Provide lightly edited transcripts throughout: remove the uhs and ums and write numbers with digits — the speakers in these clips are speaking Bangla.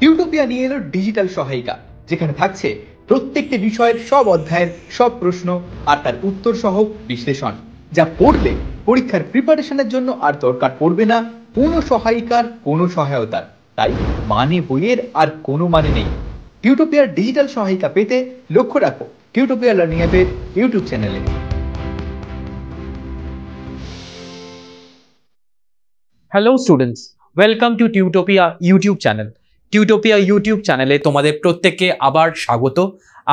টিউটোপিয়া নিয়ে এলো ডিজিটাল সহায়িকা, যেখানে থাকছে প্রত্যেকটি বিষয়ের সব অধ্যায়ের সব প্রশ্ন আর তার উত্তর সহ বিশ্লেষণ, যা পড়লে পরীক্ষার প্রিপারেশনের জন্য আর দরকার পড়বে না কোনো সহায়িকার, কোনো সহায়তার। তাই মানে বইয়ের আর কোনো মানে নেই। টিউটোপিয়ার ডিজিটাল সহায়িকা পেতে লক্ষ্য রাখো টিউটোপিয়া লার্নিং অ্যাপের ইউটিউব চ্যানেলে। Hello students, welcome to Tutopia YouTube channel. Tutopia YouTube চ্যানেলে তোমাদের প্রত্যেককে আবার স্বাগত।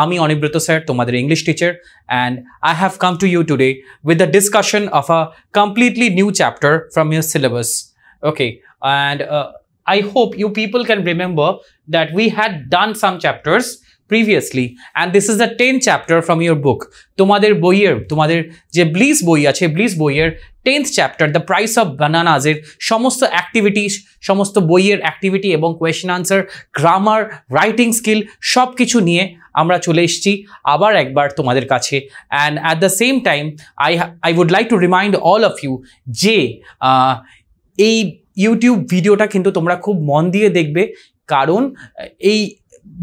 আমি অনিব্রত স্যার, তোমাদের English teacher, and I have come to you today with the discussion of a completely new chapter from your syllabus. Okay, and I hope you people can remember that we had done some chapters previously, and this is the 10th chapter from your book. তোমাদের বইয়ের, তোমাদের যে ব্লিস বই আছে, ব্লিস বইয়ের 10th chapter the price of bananas এর সমস্ত অ্যাক্টিভিটিস, সমস্ত বইয়ের অ্যাক্টিভিটি এবং question answer, grammar, writing skill সব কিছু নিয়ে আমরা চলে এসেছি আবার একবার তোমাদের কাছে। And at the same time I would like to remind all of you যে এই ইউটিউব ভিডিওটা কিন্তু তোমরা খুব মন দিয়ে দেখবে, কারণ এই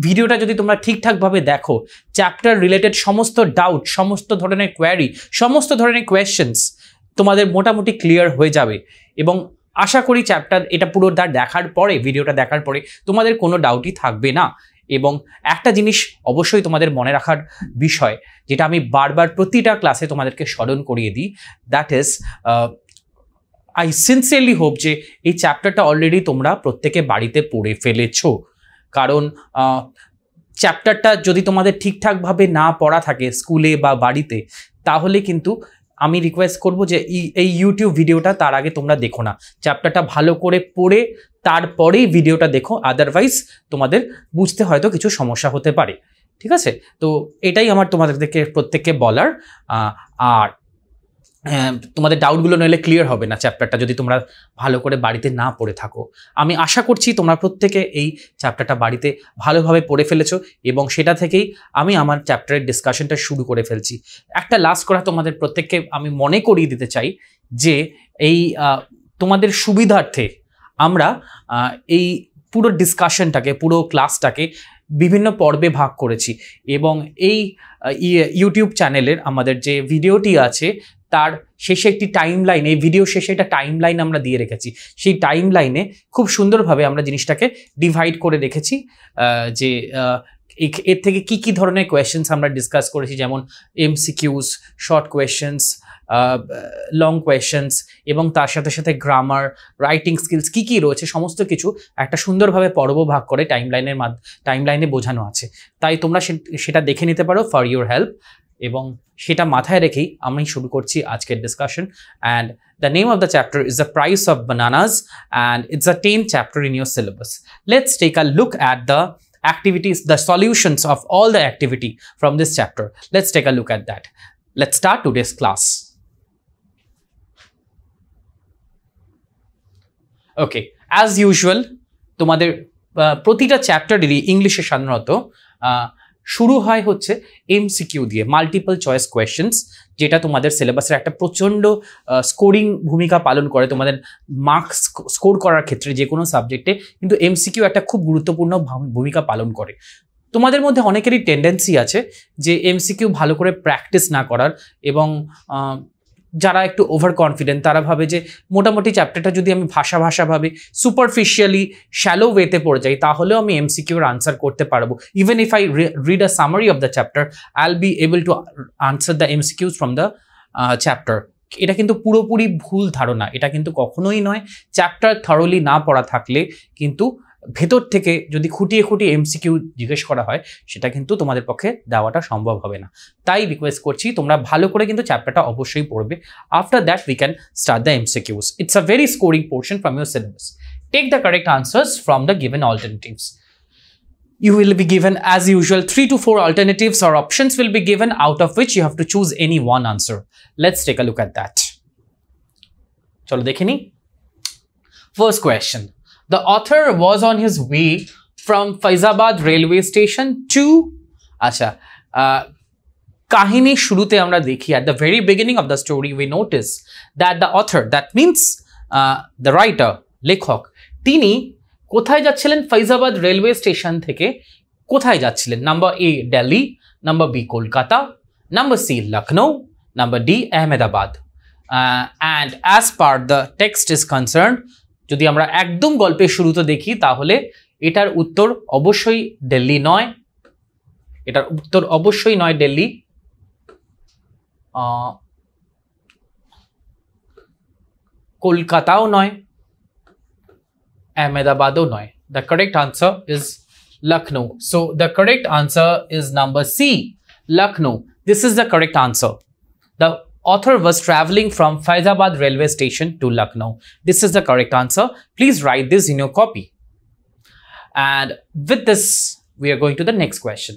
ভিডিওটা যদি তোমরা ঠিকঠাকভাবে দেখো, চ্যাপ্টার রিলেটেড সমস্ত ডাউট, সমস্ত ধরনের কোয়ারি, সমস্ত ধরনের কোয়েশ্চেন্স তোমাদের মোটামুটি ক্লিয়ার হয়ে যাবে। এবং আশা করি চ্যাপ্টার এটা পুরোটা দেখার পরে, ভিডিওটা দেখার পরে তোমাদের কোনো ডাউটই থাকবে না। এবং একটা জিনিস অবশ্যই তোমাদের মনে রাখার বিষয়, যেটা আমি বারবার প্রতিটা ক্লাসে তোমাদেরকে স্মরণ করিয়ে দিই, that is I sincerely hope যে এই চ্যাপ্টারটা অলরেডি তোমরা প্রত্যেকে বাড়িতে পড়ে ফেলেছো। কারণ চ্যাপ্টারটা যদি তোমাদের ঠিকঠাকভাবে না পড়া থাকে স্কুলে বা বাড়িতে, তাহলে কিন্তু আমি রিকোয়েস্ট করব যে এই ইউটিউব ভিডিওটা তার আগে তোমরা দেখো না, চ্যাপ্টারটা ভালো করে পড়ে তারপরেই ভিডিওটা দেখো, আদারওয়াইজ তোমাদের বুঝতে হয়তো কিছু সমস্যা হতে পারে। ঠিক আছে, তো এটাই আমার তোমাদেরকে প্রত্যেককে বলার। আর তোমাদের ডাউটগুলো নইলে ক্লিয়ার হবে না চ্যাপ্টারটা যদি তোমরা ভালো করে বাড়িতে না পড়ে থাকো। আমি আশা করছি তোমরা প্রত্যেকে এই চ্যাপ্টারটা বাড়িতে ভালোভাবে পড়ে ফেলেছো, এবং সেটা থেকেই আমি আমার চ্যাপ্টারের ডিসকাশনটা শুরু করে ফেলছি। একটা লাস্ট করা তোমাদের প্রত্যেককে আমি মনে করিয়ে দিতে চাই যে এই তোমাদের সুবিধার্থে আমরা এই পুরো ডিসকাশনটাকে, পুরো ক্লাসটাকে বিভিন্ন পর্বে ভাগ করেছি, এবং এই ইউটিউব চ্যানেলের আমাদের যে ভিডিওটি আছে তার শেষে একটি টাইম লাইন, এই ভিডিও শেষে একটা টাইম লাইন আমরা দিয়ে রেখেছি। সেই টাইম লাইনে খুব সুন্দরভাবে আমরা জিনিসটাকে ডিভাইড করে রেখেছি, যে এর থেকে কি কি ধরনের কোয়েশ্চেন্স আমরা ডিসকাস করেছি, যেমন MCQs, short questions, long questions, এবং তার সাথে সাথে গ্রামার, রাইটিং স্কিলস কি কি রয়েছে সমস্ত কিছু একটা সুন্দরভাবে পর্ব ভাগ করে টাইম লাইনে বোঝানো আছে। তাই তোমরা সেটা দেখে নিতে পারো ফর ইউর হেল্প, এবং সেটা মাথায় রেখেই আমি শুরু করছি আজকের discussion. And the name of the chapter is the price of bananas, and it's a 10th chapter in your syllabus. Let's take a look at the activities, the solutions of all the activity from this chapter. Let's take a look at that. Let's start today's class. Okay, as usual, তোমাদের প্রতিটা চ্যাপ্টারেরই ইংলিশে সাধারণত শুরু হয় হচ্ছে এমসিকিউ দিয়ে, মাল্টিপল চয়েস কোয়েশ্চেন্স, যেটা তোমাদের সিলেবাসের একটা প্রচণ্ড স্কোরিং ভূমিকা পালন করে তোমাদের মার্কস স্কোর করার ক্ষেত্রে। যে কোনো সাবজেক্টে কিন্তু এমসিকিউ একটা খুব গুরুত্বপূর্ণ ভূমিকা পালন করে। তোমাদের মধ্যে অনেকেরই টেন্ডেন্সি আছে যে এমসিকিউ ভালো করে প্র্যাকটিস না করার, এবং যারা একটু ওভার কনফিডেন্ট তারা ভাবে যে মোটামুটি চ্যাপ্টারটা যদি আমি ভাবে সুপারফিশিয়ালি শ্যালো ওয়েতে পড়ে যাই, তাহলেও আমি এমসিকিউর আনসার করতে পারবো। Even if I read a summary of the chapter, I will be able to answer the MCQs from the chapter. এটা কিন্তু পুরোপুরি ভুল ধারণা, এটা কিন্তু কখনোই নয়। চ্যাপ্টার থরলি না পড়া থাকলে কিন্তু ভেতর থেকে যদি খুঁটিয়ে এমসিকিউ জিজ্ঞেস করা হয়, সেটা কিন্তু তোমাদের পক্ষে দেওয়াটা সম্ভব হবে না। তাই রিকোয়েস্ট করছি তোমরা ভালো করে কিন্তু চ্যাপ্টারটা অবশ্যই পড়বে। After that we can start the MCQs. It's a very scoring portion from your syllabus. Take the correct answers from the given alternatives. You will be given, as usual, 3 to 4 alternatives or options will be given, out of which you have to choose any one answer. Let's take a look at that. Chalo dekhe ni. First question. The author was on his way from Faizabad railway station to kahini shurute amra dekhi, at the very beginning of the story we notice that the author, that means the writer, lekhok, tini কোথায় যাচ্ছিলেন ফৈজাবাদ রেলওয়ে স্টেশন থেকে কোথায় যাচ্ছিলেন? Number A Delhi, number B Kolkata, number C Lucknow, number D Ahmedabad. And as per the text is concern, যদি আমরা একদম গল্পের শুরুতে দেখি তাহলে এটার উত্তর অবশ্যই দিল্লি নয়, এটার উত্তর অবশ্যই নয় দিল্লি, কলকাতাও নয়, আহমেদাবাদও নয়। The correct answer is Lucknow. So the correct answer is number C, Lucknow. This is the correct answer. The author was traveling from Faizabad railway station to Lucknow. This is the correct answer. Please write this in your copy. And with this, we are going to the next question.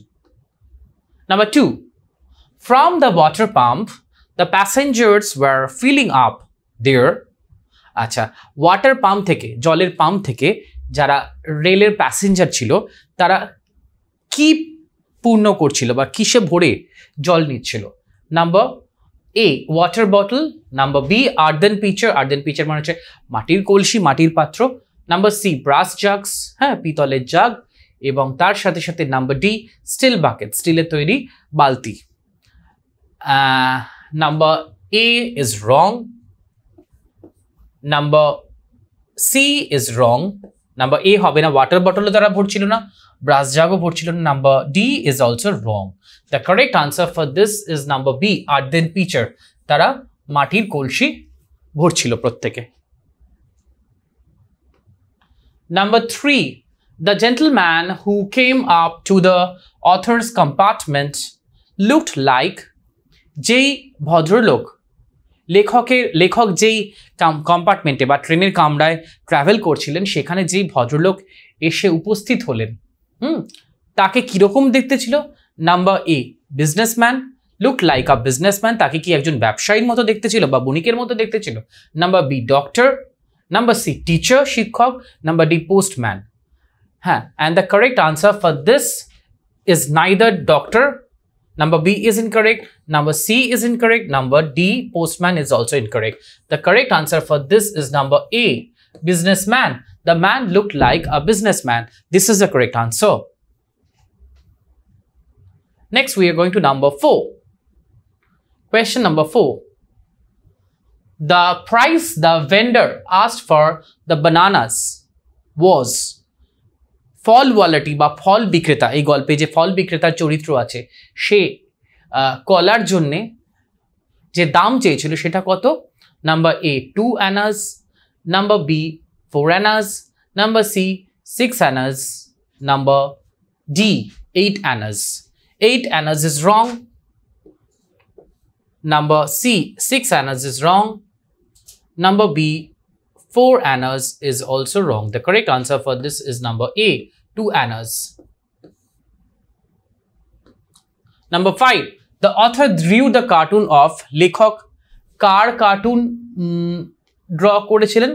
Number 2. From the water pump, the passengers were filling up their আচ্ছা, ওয়াটার পাম্প থেকে, জলের পাম্প থেকে যারা রেলের প্যাসেঞ্জার ছিল তারা কি পূর্ণ করছিল বা কিসে ভরে জল নিচ্ছিল? Number A water bottle, number B earthen pitcher, earthen pitcher মানে হচ্ছে মাটির কলসি, মাটির পাত্র, নাম্বার সি ব্রাস জাগস, হ্যাঁ পিতলের জাগ, এবং তার সাথে সাথে নাম্বার ডি স্টিল বাকেট, স্টিলের তৈরি বালতি। Number A is wrong, number C is wrong, number A হবে না, ওয়াটার বটলও তারা ভরছিল না, ব্রাস জাগও ভরছিল না, number D is also wrong. The correct answer for this is number B earthen pitcher, তারা মাটির কলসি ভরছিল প্রত্যেকে। Number 3, the gentleman who came up to the author's compartment looked like, যেই ভদ্রলোক লেখক যেই কম্পার্টমেন্টে বা ট্রেনের কামরায় ট্রাভেল করছিলেন সেখানে যেই ভদ্রলোক এসে উপস্থিত হলেন, তাকে কিরকম দেখতে ছিল? Number a businessman, look like a businessman, তাকে কি একজন ব্যবসায়ীর মতো দেখতে ছিল বা বণিকের মতো দেখতে ছিল? Number B doctor, number C teacher শিক্ষক, নাম্বার ডি পোস্টম্যান। হ্যাঁ, and the correct answer for this is neither doctor, number B is incorrect, number C is incorrect, number D postman is also incorrect. The correct answer for this is number A businessman. The man looked like a businessman. This is the correct answer. Next we are going to number 4. Question number 4. The price the vendor asked for the bananas was, ফলওয়ালাটি বা ফল বিক্রেতা, এই গল্পে যে ফল বিক্রেতার চরিত্র আছে সে কলার জন্যে যে দাম চেয়েছিল সেটা কত? Number A 2 annas, number B 4 annas, number C 6 annas, number D 8 annas. 8 anas is wrong. Number C 6 anas is wrong. Number B 4 anas is also wrong. The correct answer for this is number A 2 anas. Number 5, the author drew the cartoon of লেখক কার কার্টুন ড্র করেছিলেন?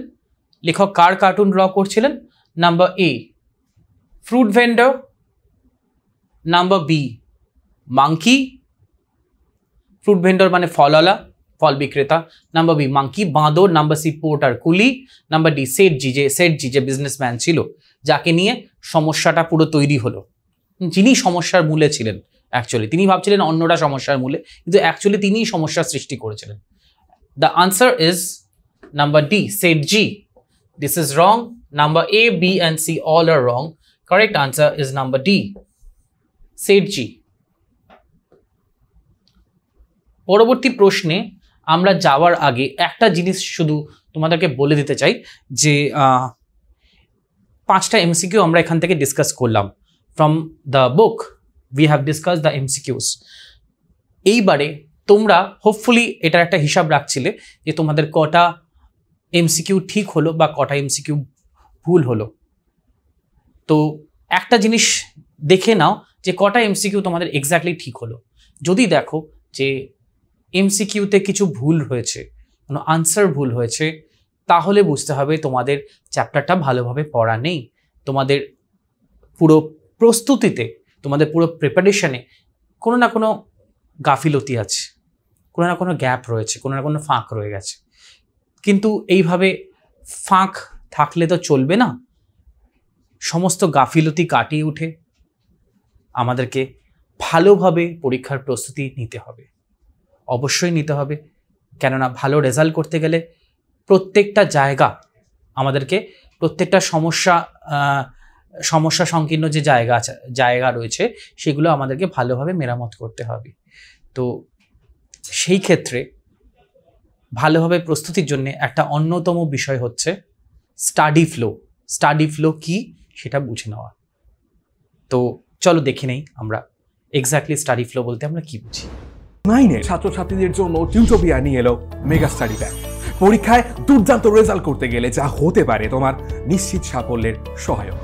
লেখক কার কার্টুন ড্র করছিলেন? Number A fruit vendor, number B monkey, fruit vendor মানে ফলওয়ালা, ফল বিক্রেতা, নাম্বার বি মাঙ্কি বাঁদর, নাম্বার সি পোর্টার কুলি, নাম্বার ডি সেটজি যে বিজনেসম্যান ছিল যাকে নিয়ে সমস্যাটা পুরো তৈরি হলো, যিনি সমস্যার মূলে ছিলেন। অ্যাকচুয়ালি তিনি ভাবছিলেন অন্যরা সমস্যার মূলে, কিন্তু অ্যাকচুয়ালি তিনিই সমস্যার সৃষ্টি করেছিলেন। The answer is number D Sethji. This is wrong. Number A B and C all are wrong. Correct answer is number D Sethji. পরবর্তী প্রশ্নে আমরা যাওয়ার আগে একটা জিনিস শুধু তোমাদেরকে বলে দিতে চাই যে 5টা এমসিকিউ আমরা এখান থেকে ডিসকাস করলাম from the book. We have discuss the MCQs. এইবারে তোমরা হোপফুলি এটার একটা হিসাব রাখছিলে যে তোমাদের কটা এমসিকিউ ঠিক হলো বা কটা এমসিকিউ ভুল হলো। তো একটা জিনিস দেখে নাও যে কটা এমসিকিউ তোমাদের এক্স্যাক্টলি ঠিক হলো। যদি দেখো যে এমসিকিউতে কিছু ভুল হয়েছে, কোনো আনসার ভুল হয়েছে, তাহলে বুঝতে হবে তোমাদের চ্যাপ্টারটা ভালোভাবে পড়া নেই। তোমাদের পুরো প্রস্তুতিতে, তোমাদের পুরো প্রিপারেশনে কোনো না কোনো গাফিলতি আছে, কোনো না কোনো গ্যাপ রয়েছে, কোনো না কোনো ফাঁক রয়ে গেছে। কিন্তু এইভাবে ফাঁক থাকলে তো চলবে না। সমস্ত গাফিলতি কাটিয়ে উঠে আমাদেরকে ভালোভাবে পরীক্ষার প্রস্তুতি নিতে হবে, অবশ্যই নিতে হবে। কেননা ভালো রেজাল্ট করতে গেলে প্রত্যেকটা জায়গা আমাদেরকে, প্রত্যেকটা সমস্যা সংকীর্ণ যে জায়গা রয়েছে সেগুলো আমাদেরকে ভালোভাবে মেরামত করতে হবে। তো সেই ক্ষেত্রে ভালোভাবে প্রস্তুতির জন্য একটা অন্যতম বিষয় হচ্ছে স্টাডি ফ্লো। স্টাডি ফ্লো কি সেটা বুঝে নেওয়া। তো চলো দেখে নেই আমরা এক্স্যাক্টলি স্টাডি ফ্লো বলতে আমরা কি বুঝি। 9 ছাত্রছাত্রীদের জন্য টিউটোপিয়া নিয়ে এলো মেগা স্টাডি প্যাক। পরীক্ষায় দুর্দান্ত রেজাল্ট করতে গেলে যা হতে পারে তোমার নিশ্চিত সাফল্যের সহায়ক।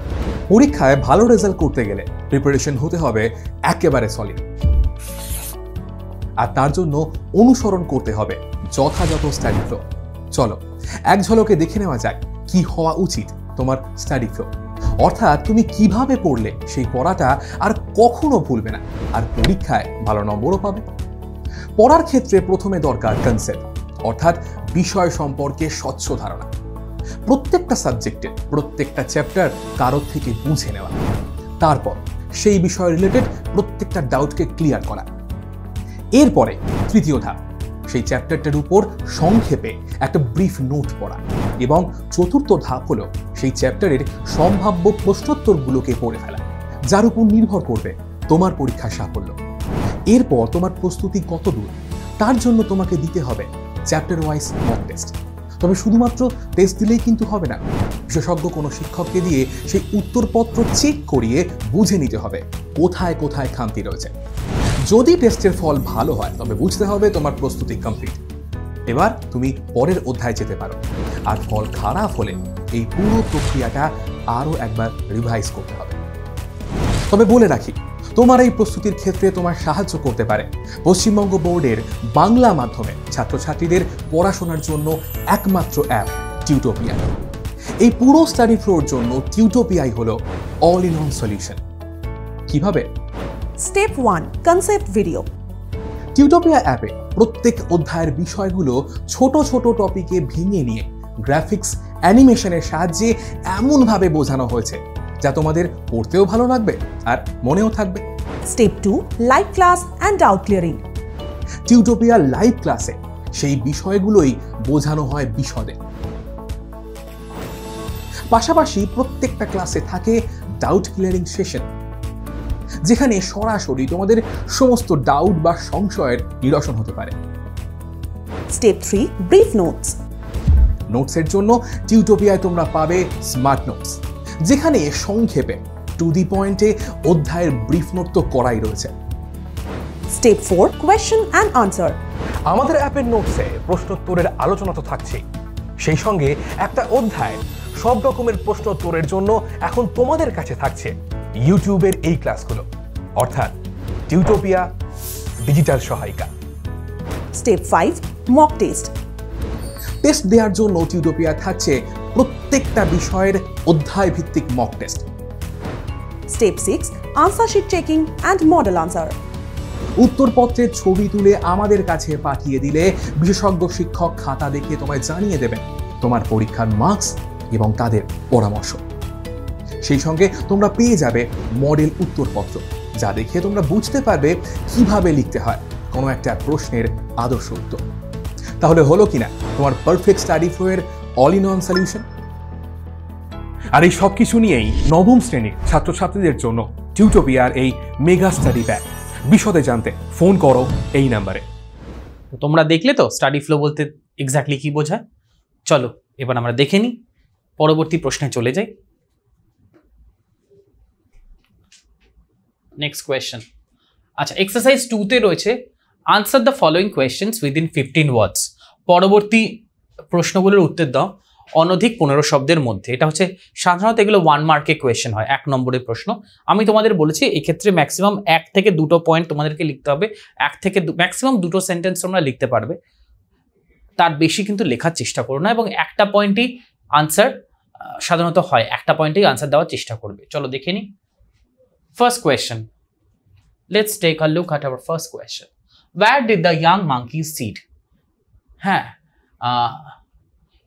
পরীক্ষায় ভালো রেজাল্ট করতে গেলে প্রিপারেশন হতে হবে একেবারে সলিড, আর তার জন্য অনুসরণ করতে হবে যথাযথ স্টাডি ফ্লো। চলো এক ঝলকে দেখে নেওয়া যাক কি হওয়া উচিত তোমার স্টাডি ফ্লো, অর্থাৎ তুমি কিভাবে পড়লে সেই পড়াটা আর কখনো ভুলবে না, আর পরীক্ষায় ভালো নম্বরও পাবে। পড়ার ক্ষেত্রে প্রথমে দরকার কনসেপ্ট, অর্থাৎ বিষয় সম্পর্কে স্বচ্ছ ধারণা। প্রত্যেকটা সাবজেক্টের প্রত্যেকটা চ্যাপ্টার কারোর থেকে বুঝে নেওয়া, তারপর সেই বিষয় রিলেটেড প্রত্যেকটা ডাউটকে ক্লিয়ার করা। এরপরে তৃতীয় ধাপ, সেই চ্যাপ্টারটার উপর সংক্ষেপে একটা ব্রিফ নোট পড়া, এবং চতুর্থ ধাপ হলো সেই চ্যাপ্টারের সম্ভাব্য প্রশ্নোত্তরগুলোকে পড়ে ফেলা, যার উপর নির্ভর করবে তোমার পরীক্ষার সাফল্য। এরপর তোমার প্রস্তুতি কত দূর তার জন্য তোমাকে দিতে হবে চ্যাপ্টার ওয়াইজ মক টেস্ট। তবে শুধুমাত্র টেস্ট দিলেই কিন্তু হবে না, বিশেষজ্ঞ কোনো শিক্ষককে দিয়ে সেই উত্তরপত্র চেক করিয়ে বুঝে নিতে হবে কোথায় কোথায় খামতি রয়েছে। যদি টেস্টের ফল ভালো হয় তবে বুঝতে হবে তোমার প্রস্তুতি কমপ্লিট, এবার তুমি পরের অধ্যায়ে যেতে পারো। আর ফল খারাপ হলে এই পুরো প্রক্রিয়াটা আরও একবার রিভাইজ করতে হবে। তবে বলে রাখি, তোমার এই প্রস্তুতির ক্ষেত্রে তোমার সাহায্য করতে পারে পশ্চিমবঙ্গ বোর্ডের বাংলা মাধ্যমে ছাত্রছাত্রীদের পড়াশোনার জন্য একমাত্র অ্যাপ টিউটোপিয়া। এই পুরো স্টাডি ফ্লোর জন্য টিউটোপিয়াই হলো অল ইন ওয়ান সলিউশন। কিভাবে? Step 1, concept video. টিউটোপিয়া অ্যাপে প্রত্যেক অধ্যায়ের বিষয়গুলো ছোট ছোট টপিকে ভেঙে নিয়ে গ্রাফিক্স অ্যানিমেশনের সাহায্যে এমনভাবে বোঝানো হয়েছে যা তোমাদের পড়তেও ভালো লাগবে আর মনেও থাকবে। Step 2, live class and doubt clearing. Tutopia live ক্লাসে সেই বিষয়গুলোই বোঝানো হয় বিশদে। পাশাপাশি প্রত্যেকটা ক্লাসে থাকে ডাউট ক্লিয়ারিং সেশন, যেখানে সরাসরি তোমাদের সমস্ত ডাউট বা সংশয়ের নিরসন হতে পারে। Step 3, brief notes. নোটসের জন্য টিউটোপিয়ায় তোমরা পাবে স্মার্ট নোটস, যেখানে সংক্ষেপে টু দি পয়েন্টে অধ্যায়ের ব্রিফ নোট তো করাই রয়েছে। Step 4, question and answer. আমাদের অ্যাপের নোটসে প্রশ্নোত্তরের আলোচনা তো থাকছেই, সেই সঙ্গে একটা অধ্যায় সব রকমের প্রশ্নোত্তরের জন্য এখন তোমাদের কাছে থাকছে ইউটিউবের এই ক্লাসগুলো, অর্থাৎ টিউটোপিয়া ডিজিটাল সহায়িকা। Step 5, mock test. টেস্ট দেওয়ার জন্য টিউটোপিয়া থাকছে প্রত্যেকটা বিষয়ের অধ্যায় ভিত্তিক mock test. Step 6, answer sheet checking and model answer. উত্তরপত্রের ছবি তুলে আমাদের কাছে পাঠিয়ে দিলে বিশেষজ্ঞ শিক্ষক খাতা দেখে তোমায় জানিয়ে দেবেন তোমার পরীক্ষার মার্কস এবং তাদের পরামর্শ। সেই সঙ্গে তোমরা পেয়ে যাবে মডেল উত্তরপত্র, যা দেখে তোমরা বুঝতে পারবে কিভাবে লিখতে হয় কোনো একটা প্রশ্নের আদর্শ উত্তর। তাহলে হলো কিনা তোমার পারফেক্ট স্টাডি ফ্লো এর অল ইন ওয়ান সলিউশন। আর এই সব কিছু নিয়েই নবম শ্রেণীর ছাত্রছাত্রীদের জন্য টিউটোপিয়ার এই মেগা স্টাডি প্যাক। বিশদে জানতে ফোন করো এই নাম্বারে। তোমরা দেখলে তো স্টাডি ফ্লো বলতে এক্স্যাক্টলি কি বোঝায়। চলো এবার আমরা দেখে নিই, পরবর্তী প্রশ্নে চলে যাই। Next question. আচ্ছা, এক্সারসাইজ 2-তে রয়েছে answer the following questions within 15 ওয়ার্ডস। পরবর্তী প্রশ্নগুলোর উত্তর দাও অনধিক 15 শব্দের মধ্যে। এটা হচ্ছে সাধারণত এগুলো 1 মার্কে কোয়েশ্চেন হয়, 1 নম্বরের প্রশ্ন। আমি তোমাদের বলেছি এক্ষেত্রে ম্যাক্সিমাম 1 থেকে 2টো পয়েন্ট তোমাদেরকে লিখতে হবে, 1 থেকে ম্যাক্সিমাম 2টো সেন্টেন্স তোমরা লিখতে পারবে, তার বেশি কিন্তু লেখার চেষ্টা করো না, এবং একটা পয়েন্টই আনসার সাধারণত হয়, একটা পয়েন্টেই আনসার দেওয়ার চেষ্টা করবে। চলো দেখে নিই first question. Let's take a look at our first question. Where did the young monkeys sit? হ্যাঁ,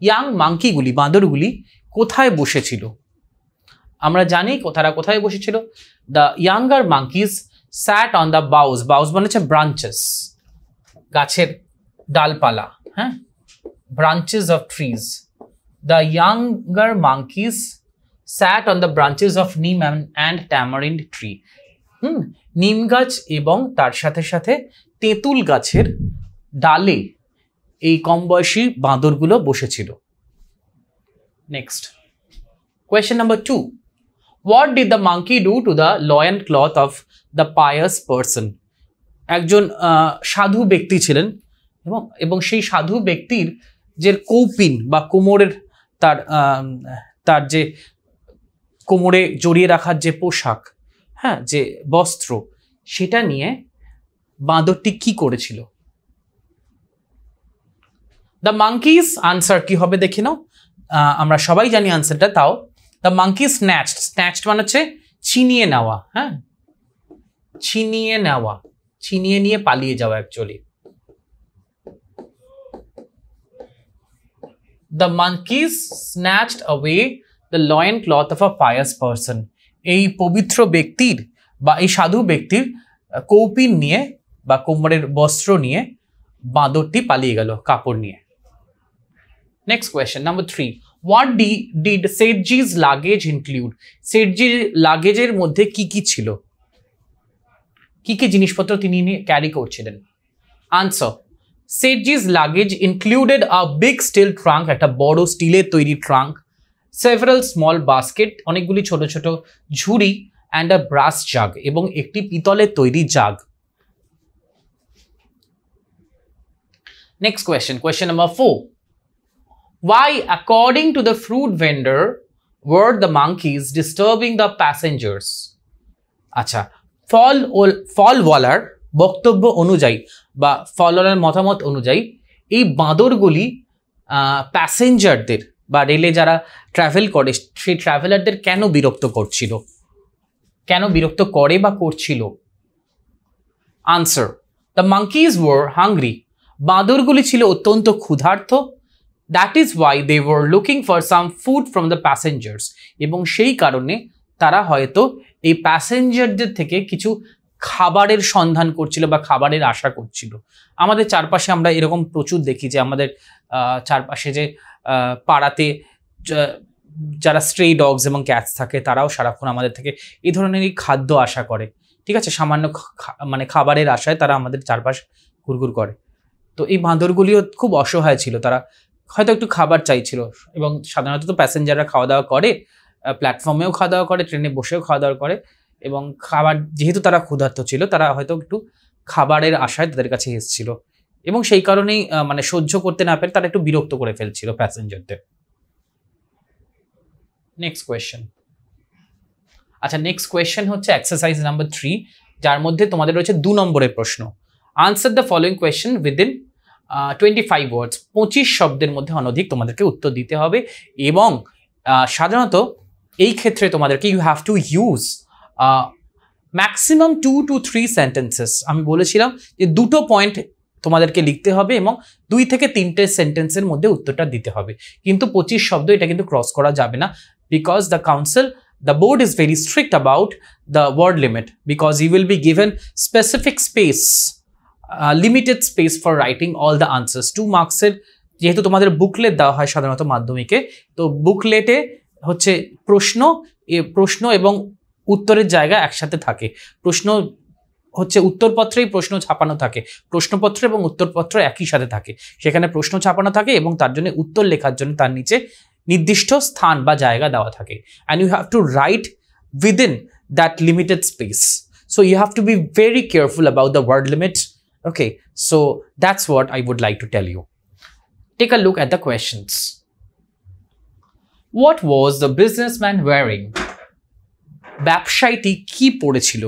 ইয়াং মাঙ্কিগুলি, বাঁদরগুলি কোথায় বসেছিল? আমরা জানি তারা কোথায় বসেছিল। The younger monkeys sat on the boughs, boughs মানে হচ্ছে ব্রাঞ্চেস, গাছের ডালপালা, হ্যাঁ, branches of trees. The younger monkeys sat on the branches of neem and tamarind tree. নিম গাছ এবং তার সাথে সাথে তেঁতুল গাছের ডালে এই কম বয়সী বাঁদরগুলো বসেছিল। Next question number 2, what did the monkey do to the loin cloth of the pious person? একজন সাধু ব্যক্তি ছিলেন এবং সেই সাধু ব্যক্তির যে কৌপিন বা কোমরের তার যে কোমরে জড়িয়ে রাখার যে পোশাক, হ্যাঁ, যে বস্ত্র, সেটা নিয়ে বাঁদরটি কি করেছিল? দ্য মাঙ্কিজ আনসার কি হবে দেখে নাও। আমরা সবাই জানি আনসারটা, তাও দ্য মাঙ্কি স্ন্যাচড, স্ন্যাচড মানে হচ্ছে ছিনিয়ে নেওয়া, হ্যাঁ, ছিনিয়ে নেওয়া, ছিনিয়ে নিয়ে পালিয়ে যাওয়া actually. The monkeys snatched away the loin cloth of a pious person. এই পবিত্র ব্যক্তির বা এই সাধু ব্যক্তির কৌপিন নিয়ে বা কোমরের বস্ত্র নিয়ে বাঁদরটি পালিয়ে গেল কাপড় নিয়ে। Next question number 3, what did Sethji's luggage include? সেটজির লাগেজের মধ্যে কি কি ছিল, কি কি জিনিসপত্র তিনি ক্যারি করছিলেন? Answer, Sethji's luggage included a big steel trunk, একটা বড় স্টিলের তৈরি ট্রাঙ্ক, সেভারাল স্মল বাস্কেট, অনেকগুলি ছোট ছোট ঝুড়ি, অ্যান্ড আ ব্রাস জাগ, এবং একটি পিতলের তৈরি jug. Next question, question number 4, why according to the fruit vendor were the monkeys disturbing the passengers? আচ্ছা, ফলওয়ালার বক্তব্য অনুযায়ী বা ফলওয়ালার মতামত অনুযায়ী এই বাঁদরগুলি প্যাসেঞ্জারদের বা রেলে যারা ট্রাভেল করে সেই ট্রাভেলারদের কেন বিরক্ত করছিল, কেন বিরক্ত করে বা করছিল? Answer, the monkeys were hungry, বাঁদরগুলি ছিল অত্যন্ত ক্ষুধার্ত। That is why they were looking for some food from the passengers, এবং সেই কারণে তারা হয়তো এই প্যাসেঞ্জারদের থেকে কিছু খাবারের সন্ধান করছিল বা খাবারের আশা করছিল। আমাদের চারপাশে আমরা এরকম প্রচুর দেখি যে আমাদের চারপাশে যে পাড়াতে যারা স্ট্রে ডগস এবং ক্যাটস থাকে তারাও সারাক্ষণ আমাদের থেকে এই ধরনেরই খাদ্য আশা করে, ঠিক আছে, সামান্য মানে খাবারের আশায় তারা আমাদের চারপাশ ঘুরঘুর করে। তো এই বাঁদরগুলিও খুব অসহায় ছিল, তারা হয়তো একটু খাবার চাইছিল। এবং সাধারণত তো প্যাসেঞ্জাররা খাওয়া দাওয়া করে, প্ল্যাটফর্মেও খাওয়া দাওয়া করে, ট্রেনে বসেও খাওয়া দাওয়া করে, এবং খাবার যেহেতু তারা ক্ষুধার্ত ছিল তারা হয়তো একটু খাবারের আশায় তাদের কাছে এসেছিল, এবং সেই কারণেই মানে সহ্য করতে না পেরে তারা একটু বিরক্ত করে ফেলছিল প্যাসেঞ্জারদের। নেক্সট কোয়েশ্চেন, আচ্ছা নেক্সট কোয়েশ্চেন হচ্ছে এক্সারসাইজ নাম্বার 3, যার মধ্যে তোমাদের রয়েছে 2 নম্বরের প্রশ্ন। Answer the following question within 25 ওয়ার্ডস, 25 শব্দের মধ্যে অনধিক তোমাদেরকে উত্তর দিতে হবে। এবং সাধারণত এই ক্ষেত্রে তোমাদেরকে you have to use maximum 2 to 3 sentences. আমি বলেছিলাম যে 2টো পয়েন্ট তোমাদেরকে লিখতে হবে এবং 2 থেকে 3টে সেন্টেন্সের মধ্যে উত্তরটা দিতে হবে, কিন্তু 25 শব্দ এটা কিন্তু ক্রস করা যাবে না, because the board is very strict about the word limit, because you will be given specific space, limited space for writing all the answers. 2 মার্কসের যেহেতু তোমাদের বুকলেট দেওয়া হয় সাধারণত মাধ্যমিকে, তো বুকলেটে হচ্ছে প্রশ্ন এবং উত্তরের জায়গা একসাথে থাকে। প্রশ্ন হচ্ছে উত্তরপত্রেই প্রশ্ন ছাপানো থাকে, প্রশ্নপত্র এবং উত্তরপত্র একই সাথে থাকে, সেখানে প্রশ্ন ছাপানো থাকে এবং তার জন্য উত্তর লেখার জন্য তার নিচে নির্দিষ্ট স্থান বা জায়গা দেওয়া থাকে, and you have to write within that limited space, so you have to be very careful about the word limit. Okay, so that's what I would like to tell you. Take a look at the questions. What was the businessman wearing? ব্যবসায়ীটি কি পরেছিল?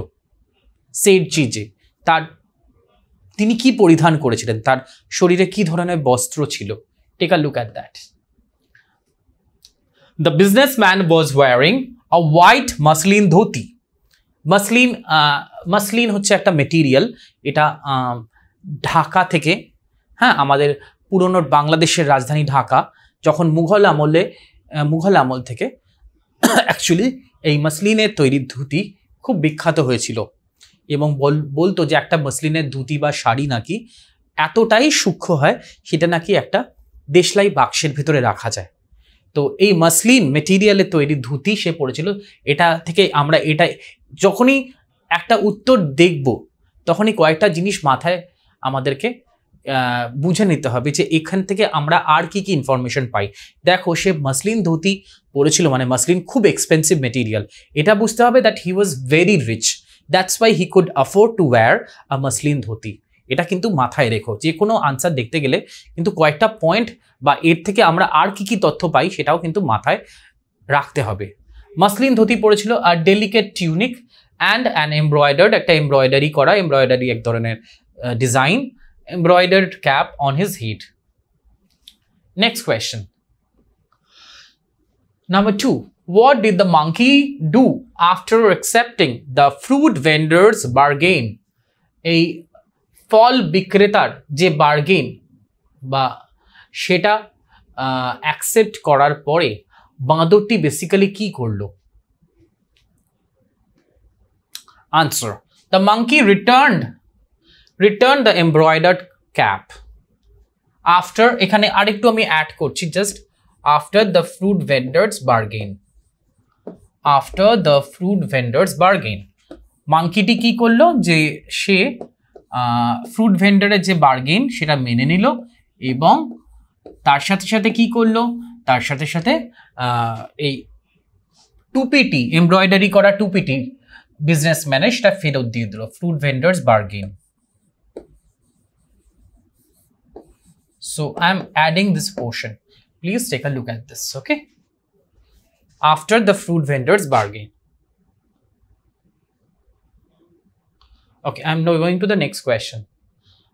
সেটজি যে তিনি কি পরিধান করেছিলেন, তার শরীরে কি ধরনের বস্ত্র ছিল? Take a look at that. The businessman was wearing a white muslin dhoti. Muslin হচ্ছে একটা মেটেরিয়াল, এটা ঢাকা থেকে, হ্যাঁ, আমাদের পুরনো বাংলাদেশের রাজধানী ঢাকা যখন মুঘল আমল থেকে অ্যাকচুয়ালি এই মসলিনের তৈরি ধুতি খুব বিখ্যাত হয়েছিল এবং বলতো যে একটা মসলিনের ধুতি বা শাড়ি নাকি এতটাই সূক্ষ্ম হয় সেটা নাকি একটা দেশলাই বাক্সের ভেতরে রাখা যায়। তো এই মসলিন মেটেরিয়ালের তৈরি ধুতি সে পড়েছিল। এটা থেকে আমরা এটা যখনই একটা উত্তর দেখব তখনই কয়েকটা জিনিস মাথায় আমাদেরকে বুঝে নিতে হবে যে এখান থেকে আমরা আর কি কি ইনফরমেশন পাই। দেখো সে মসলিন ধুতি পরেছিল, মানে মসলিন খুব এক্সপেন্সিভ মেটেরিয়াল, এটা বুঝতে হবে that he was very rich, that's why he could afford to wear a muslin dhoti. এটা কিন্তু মাথায় রেখো, যে কোনো আনসার দেখতে গেলে কিন্তু কয়েকটা পয়েন্ট বা এর থেকে আমরা আর কি কি তথ্য পাই সেটাও কিন্তু মাথায় রাখতে হবে। মসলিন ধুতি পরেছিল আর delicate tunic and an embroidered, একটা এমব্রয়ডারি করা, এমব্রয়ডারি এক ধরনের design, embroidered cap on his head. Next question. Number 2. What did the monkey do after accepting the fruit vendor's bargain? এই ফল বিক্রেতার যে বার্গেন বা সেটা অ্যাকসেপ্ট করার পরে বাঁদরটি বেসিক্যালি কি করলো? Answer. The monkey returned the embroidered cap after, এখানে আরেকটু আমি অ্যাড করছি, just after the fruit vendor's bargain. After the fruit vendor's bargain, মাঙ্কিটি কি করলো যে সে ফ্রুট ভেন্ডারের যে বার্গেন সেটা মেনে নিল এবং তার সাথে সাথে কি করলো, তার সাথে সাথে এই টুপিটি, এমব্রয়ডারি করা টুপিটি বিজনেসম্যানের সেটা ফেরত দিয়ে দিল। Fruit vendors bargain. So I'm adding this portion. Please take a look at this, okay? After the fruit vendor's bargain. Okay, I'm now going to the next question.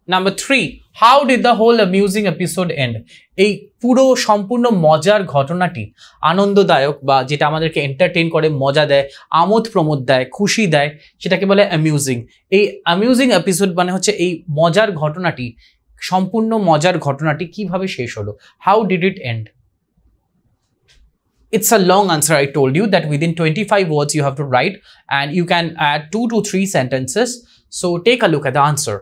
Number 3. How did the whole amusing episode end? এই পুরো সম্পূর্ণ মজার ঘটনাটি, আনন্দদায়ক বা যেটা আমাদেরকে এন্টারটেইন করে, মজা দেয়, আমোদ প্রমোদ দেয়, খুশি দেয়, সেটাকে বলে অ্যামিউজিং। এই অ্যামিউজিং এপিসোড মানে হচ্ছে এই মজার ঘটনাটি, সম্পূর্ণ মজার ঘটনাটি কিভাবে শেষ হলো? How did it end? It's a long answer. I told you that within 25 words you have to write and you can add 2 to 3 sentences. So take a look at the answer.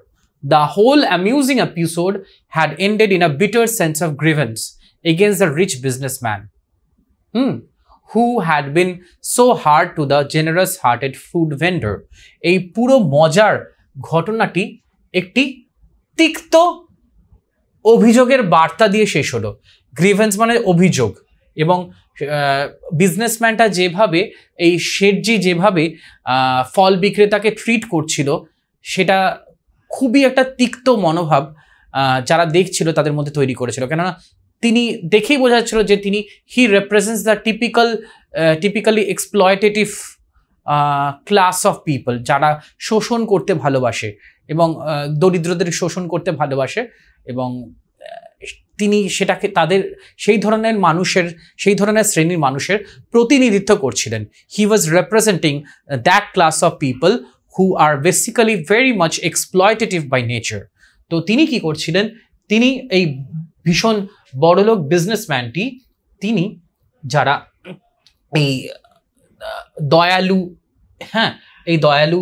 The whole amusing episode had ended in a bitter sense of grievance against the rich businessman who had been so hard to the generous-hearted fruit vendor. এই পুরো মজার ঘটনাটি একটি তিক্ত অভিযোগের বার্তা দিয়ে শেষ হলো। গ্রিভেন্স মানে অভিযোগ, এবং বিজনেসম্যানটা যেভাবে, এই শেঠজি যেভাবে ফল বিক্রেতাকে ট্রিট করছিল সেটা খুবই একটা তিক্ত মনোভাব যারা দেখছিল তাদের মধ্যে তৈরি করেছিল। কেননা তিনি দেখেই বোঝা যাচ্ছিল যে তিনি he represents the typically exploitative class of people, যারা শোষণ করতে ভালোবাসে এবং দরিদ্রদের শোষণ করতে ভালোবাসে, এবং তিনি সেটাকে তাদের সেই ধরনের মানুষের, সেই ধরনের শ্রেণীর মানুষের প্রতিনিধিত্ব করছিলেন। He was representing that class of people who are basically very much exploitative by nature. তো তিনি কি করছিলেন, তিনি এই ভীষণ বড়লোক বিজনেসম্যানটি, তিনি যারা এই দয়ালু, এই দয়ালু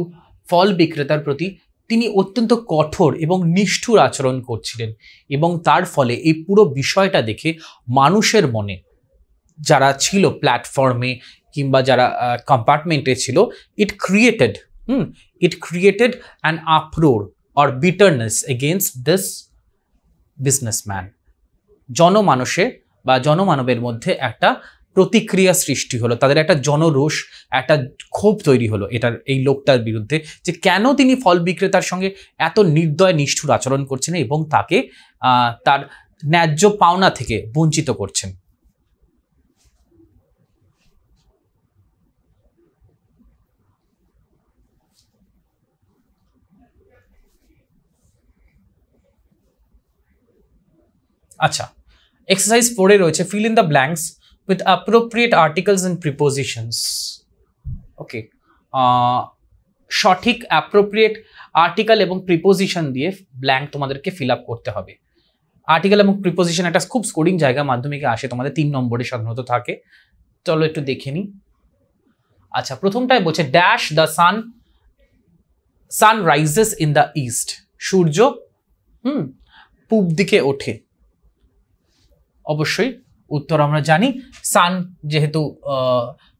ফল বিক্রেতার প্রতি তিনি অত্যন্ত কঠোর এবং নিষ্ঠুর আচরণ করছিলেন, এবং তার ফলে এই পুরো বিষয়টা দেখে মানুষের মনে, যারা ছিল প্ল্যাটফর্মে কিংবা যারা কম্পার্টমেন্টে ছিল, it created an uproar or bitterness against this businessman. জনমানসে বা জনমানবের মধ্যে একটা প্রতিক্রিয়া সৃষ্টি হলো, তাদের একটা জনরোষ, একটা ক্ষোভ তৈরি হলো এটার, এই লোকটার বিরুদ্ধে, যে কেন তিনি ফল বিক্রেতার সঙ্গে এত নির্দয় নিষ্ঠুর আচরণ করছেন এবং তাকে তার ন্যায্য পাওনা থেকে বঞ্চিত করছেন। আচ্ছা, এক্সারসাইজ 4 রয়েছে fill in the blanks with appropriate articles and prepositions. ওকে, সঠিক অ্যাপ্রোপ্রিয়েট আর্টিকেল এবং প্রিপোজিশন দিয়ে ব্ল্যাঙ্ক তোমাদেরকে ফিল আপ করতে হবে। আর্টিকেল এবং প্রিপোজিশন একটা খুব স্কোরিং জায়গা, মাধ্যমিকে আসে, তোমাদের 3 নম্বরে সাধারণত থাকে। চলো একটু দেখে নিই। আচ্ছা, প্রথমটায় বলছে dash the sun rises in the east, সূর্য পূব দিকে ওঠে। অবশ্যই উত্তর আমরা জানি, সান যেহেতু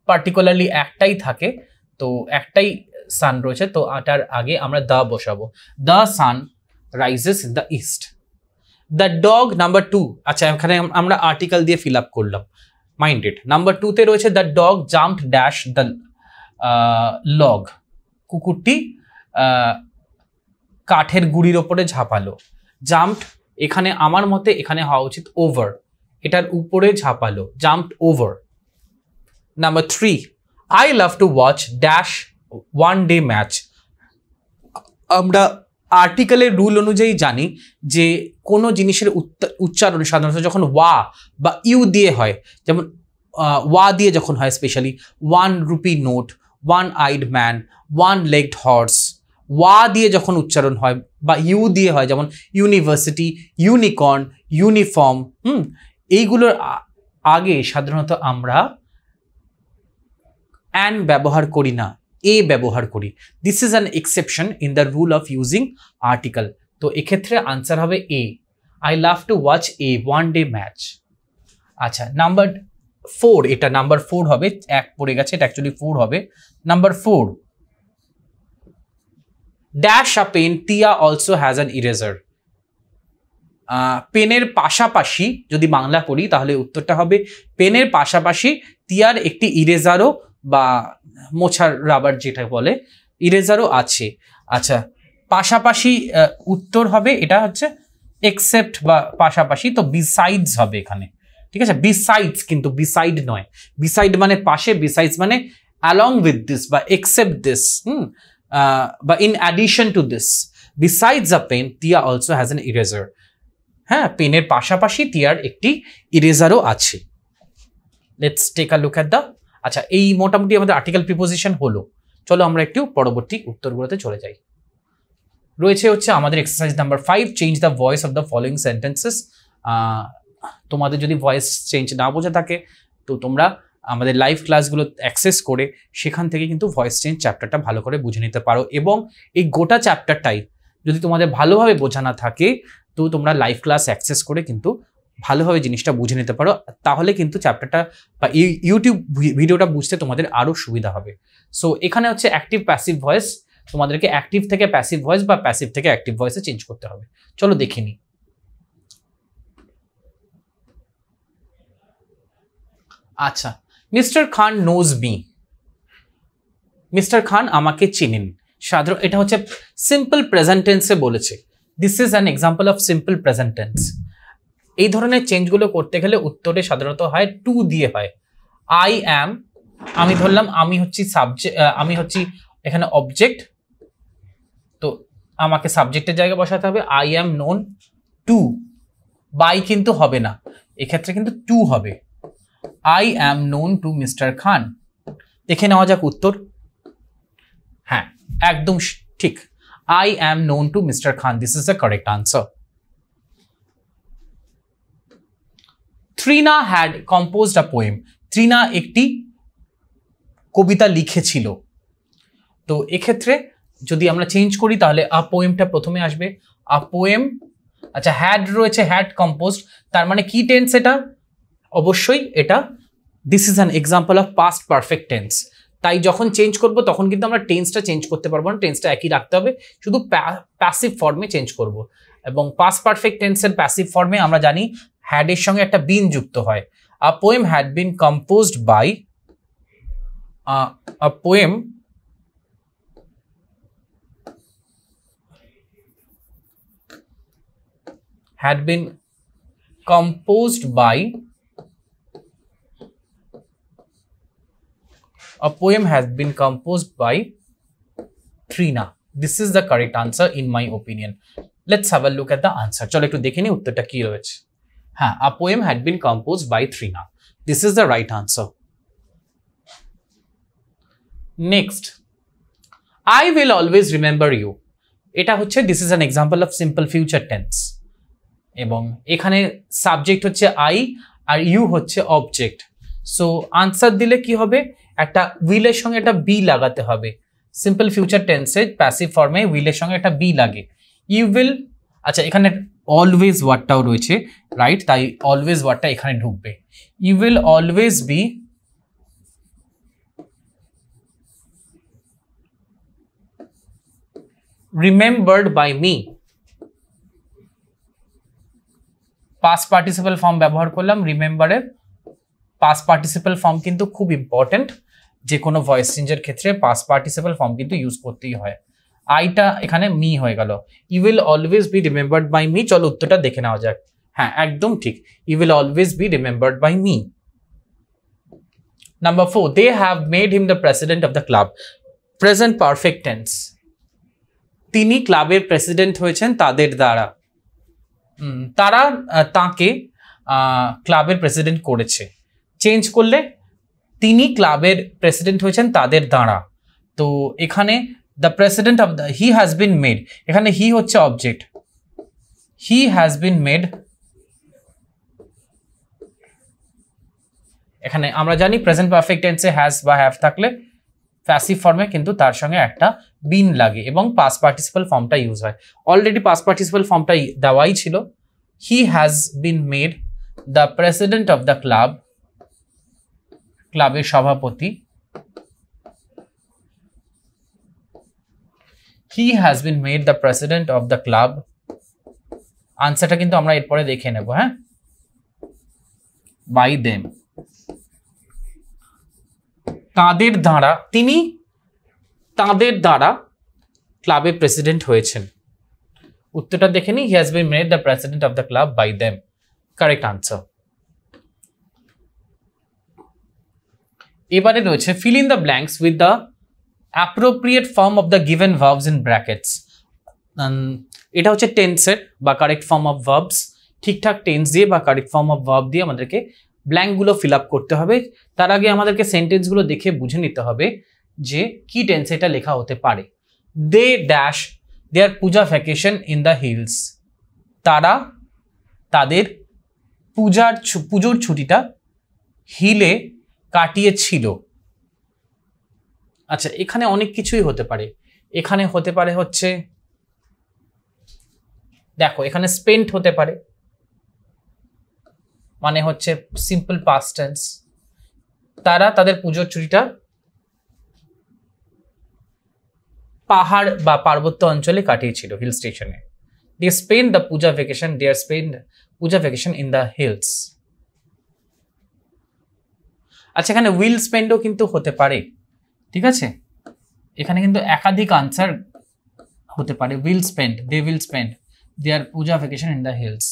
পার্টিকুলারলি একটাই থাকে, তো একটাই সান রয়েছে, তো এটার আগে আমরা দ্য বসাবো। The sun rises in the east. The dog, number 2, আচ্ছা এখানে আমরা আর্টিকেল দিয়ে ফিল আপ করলাম, মাইন্ডেড। নাম্বার 2তে রয়েছে the dog jumped dash the log, কুকুরটি কাঠের গুঁড়ির ওপরে ঝাঁপালো। জাম্পড এখানে আমার মতে এখানে হওয়া উচিত ওভার, এটার উপরে ঝাঁপালো, jumped over. Number 3, I love to watch dash one day match. আমরা আর্টিকেলের রুল অনুযায়ী জানি যে কোনো জিনিসের উচ্চারণ সাধারণত যখন ওয়া বা ইউ দিয়ে হয়, যেমন ওয়া দিয়ে যখন হয় specially 1 rupee note, 1 eyed man, 1 legged horse, ওয়া দিয়ে যখন উচ্চারণ হয় বা ইউ দিয়ে হয়, যেমন ইউনিভার্সিটি, ইউনিকর্ন, ইউনিফর্ম, এইগুলোর আগে সাধারণত আমরা অ্যান ব্যবহার করি না, এ ব্যবহার করি। This is an exception in the rule of using article. তো এক্ষেত্রে আনসার হবে a, I love to watch a one day match. আচ্ছা, নাম্বার 4, এটা নাম্বার 4 হবে, 1 পড়ে গেছে, এটা অ্যাকচুয়ালি 4 হবে। Number 4, dash a pen Tia also has an eraser. পেনের পাশাপাশি যদি বাংলা পড়ি তাহলে উত্তরটা হবে পেনের পাশাপাশি টিয়ার একটি ইরেজারও বা মোছার রাবার যেটা বলে ইরেজারও আছে। আচ্ছা, পাশাপাশি উত্তর হবে, এটা হচ্ছে এক্সেপ্ট বা পাশাপাশি, তো বিসাইডস হবে এখানে, ঠিক আছে? বিসাইডস কিন্তু বিসাইড নয়, বিসাইড মানে পাশে, বিসাইডস মানে অ্যালং উইথ দিস বা এক্সেপ্ট দিস, বা in addition to this. Besides a pen Tia also has an eraser. হ্যাঁ, পেনের পাশাপাশি টিয়ার একটি ইরেজারও আছে। Let's take a look at the, আচ্ছা এই মোটামুটি আমাদের আর্টিকেল প্রিপোজিশন হলো। চলো আমরা একটু পরবর্তী উত্তরগুলোতে চলে যাই। রয়েছে হচ্ছে আমাদের exercise number 5, change the voice of the following sentences. তোমাদের যদি ভয়েস চেঞ্জ না বোঝা থাকে তো তোমরা আমাদের লাইভ ক্লাসগুলো অ্যাক্সেস করে সেখান থেকে কিন্তু ভয়েস চেঞ্জ চ্যাপ্টারটা ভালো করে বুঝে নিতে পারো, এবং এই গোটা চ্যাপ্টারটাই যদি তোমাদের ভালোভাবে বোঝা না থাকে তো তোমরা লাইভ ক্লাস অ্যাক্সেস করে কিন্তু ভালোভাবে জিনিসটা বুঝে নিতে পারো, তাহলে কিন্তু চ্যাপ্টারটা বা এই ইউটিউব ভিডিওটা বুঝতে তোমাদের আরও সুবিধা হবে। সো এখানে হচ্ছে অ্যাক্টিভ প্যাসিভ ভয়েস, তোমাদেরকে অ্যাক্টিভ থেকে প্যাসিভ ভয়েস বা প্যাসিভ থেকে অ্যাক্টিভ ভয়েসে চেঞ্জ করতে হবে। চলো দেখে নিই। আচ্ছা, মিস্টার খান নোজ মি, মিস্টার খান আমাকে চেনেন। সাধারণ এটা হচ্ছে সিম্পল প্রেজেন্ট টেন্সে বলেছে, this is an example of simple present tense. এই ধরনের চেঞ্জগুলো করতে গেলে উত্তরে সাধারণত হয় টু দিয়ে হয়। আই অ্যাম, আমি ধরলাম আমি হচ্ছি সাবজেক্ট, আমি হচ্ছি এখানে অবজেক্ট, তো আমাকে সাবজেক্টের জায়গায় বসাতে হবে। I am known to, by কিন্তু হবে না, এক্ষেত্রে কিন্তু টু হবে। I am known to mister Khan. দেখে নেওয়া যাক উত্তর। হ্যাঁ, একদম ঠিক, I am known to mister Khan, this is the correct answer. Trina had composed a poem, Trina একটি কবিতা লিখেছিল। তো এক্ষেত্রে যদি আমরা চেঞ্জ করি তাহলে আ পোয়েমটা প্রথমে আসবে, আ পোয়েম। আচ্ছা, হ্যাড রয়েছে, হ্যাড কম্পোজড, তার মানে কি টেন্স এটা? অবশ্যই এটা this is an example of past perfect tense. তাই যখন চেঞ্জ করব তখন কিন্তু আমরা টেন্সটা চেঞ্জ করতে পারবো না, টেন্সটা একই রাখতে হবে, শুধু প্যাসিভ ফর্মে চেঞ্জ করব। এবং পাস্ট পারফেক্ট টেন্সের প্যাসিভ ফর্মে আমরা জানি হ্যাড এর সঙ্গে একটা বিন যুক্ত হয়। A poem had been composed by, a poem had been composed by, a poem has been composed by Trina. This is the correct answer in my opinion. Let's have a look at the answer. চলো একটু দেখে নিই উত্তরটা কি রয়েছে। হ্যাঁ, a poem had been composed by Trina. This is the right answer. Next, I will always remember you. এটা হচ্ছে this is an example of simple future tense. এবং এখানে সাবজেক্ট হচ্ছে আই আর ইউ হচ্ছে অবজেক্ট। সো আনসার দিলে কি হবে? একটা উইলের সঙ্গে একটা বি লাগাতে হবে। সিম্পল ফিউচার টেন্সে প্যাসিভ ফর্মে উইলের সঙ্গে একটা বি লাগে। ইউ উইল, আচ্ছা এখানে অলওয়েজ ওয়ার্ডটাও রয়েছে, রাইট, তাই অলওয়েজ ওয়ার্ডটা এখানে ঢুকবে। You will always be remembered by me. Past participle form ব্যবহার করলাম রিমেম্বারের। পাস্ট পার্টিসিপল ফর্ম কিন্তু খুব ইম্পর্টেন্ট, যে কোনো ভয়েস চেঞ্জের ক্ষেত্রে পাস্ট পার্টিসিপল ফর্ম কিন্তু ইউজ করতেই হয়। আইটা এখানে মি হয়ে গেল। You will always be remembered by me. চলো উত্তরটা দেখে নেওয়া যাক। হ্যাঁ একদম ঠিক, you will always be remembered by me. Number 4, they have made him the president of the club. Present perfect tense, তিনি ক্লাবের প্রেসিডেন্ট হয়েছেন তাদের দ্বারা। তারা তাকে ক্লাবের প্রেসিডেন্ট করেছে। চেঞ্জ করলে তিনি ক্লাবের প্রেসিডেন্ট হয়েছেন তাদের দ্বারা। তো এখানে the president of the, he has been made, এখানে হি হচ্ছে object, he has been made. এখানে আমরা জানি প্রেজেন্ট পারফেক্ট টেন্সে হ্যাজ বা হ্যাভ থাকলে প্যাসিভ ফর্মে কিন্তু তার সঙ্গে একটা বিন লাগে এবং পাস্ট পার্টিসিপল ফর্মটা ইউজ হয়। অলরেডি পাস্ট পার্টিসিপল ফর্মটা দেওয়াই ছিল। হি has been made the president of the club, ক্লাবের সভাপতি। হি has been made the president of the club. আনসারটা কিন্তু আমরা এরপরে দেখে নেব। হ্যাঁ, বাই দেম, তাদের দ্বারা, তিনি তাদের দ্বারা ক্লাবের প্রেসিডেন্ট হয়েছেন। উত্তরটা দেখে নি, he has been made the president of the club by them. Correct answer. এবারে রয়েছে fill in the blanks with the appropriate form of the given verbs in brackets. এটা হচ্ছে টেন্সের বা কারেক্ট ফর্ম অফ ভার্বস। ঠিকঠাক টেন্স দিয়ে বা কারেক্ট ফর্ম অফ ভার্ব দিয়ে আমাদেরকে ব্ল্যাঙ্কগুলো ফিল আপ করতে হবে। তার আগে আমাদেরকে সেন্টেন্সগুলো দেখে বুঝে নিতে হবে যে কি টেন্সে এটা লেখা হতে পারে। They dash their puja vacation in the hills. তারা তাদের পুজোর ছুটিটা হিলে কাটিয়েছিল। আচ্ছা, এখানে অনেক কিছুই হতে পারে। এখানে হতে পারে হচ্ছে, দেখো এখানে স্পেন্ট হতে পারে, মানে হচ্ছে সিম্পল পাস্ট টেন্স। তারা তাদের পুজোর ছুটিটা পাহাড় বা পার্বত্য অঞ্চলে কাটিয়েছিল, হিল স্টেশনে। They spend the puja vacation, they are spend puja vacation in the hills. আচ্ছা, এখানে উইল স্পেন্ডও কিন্তু হতে পারে, ঠিক আছে। এখানে কিন্তু একাধিক আনসার হতে পারে। Will spend, they will spend their puja vacation in the hills,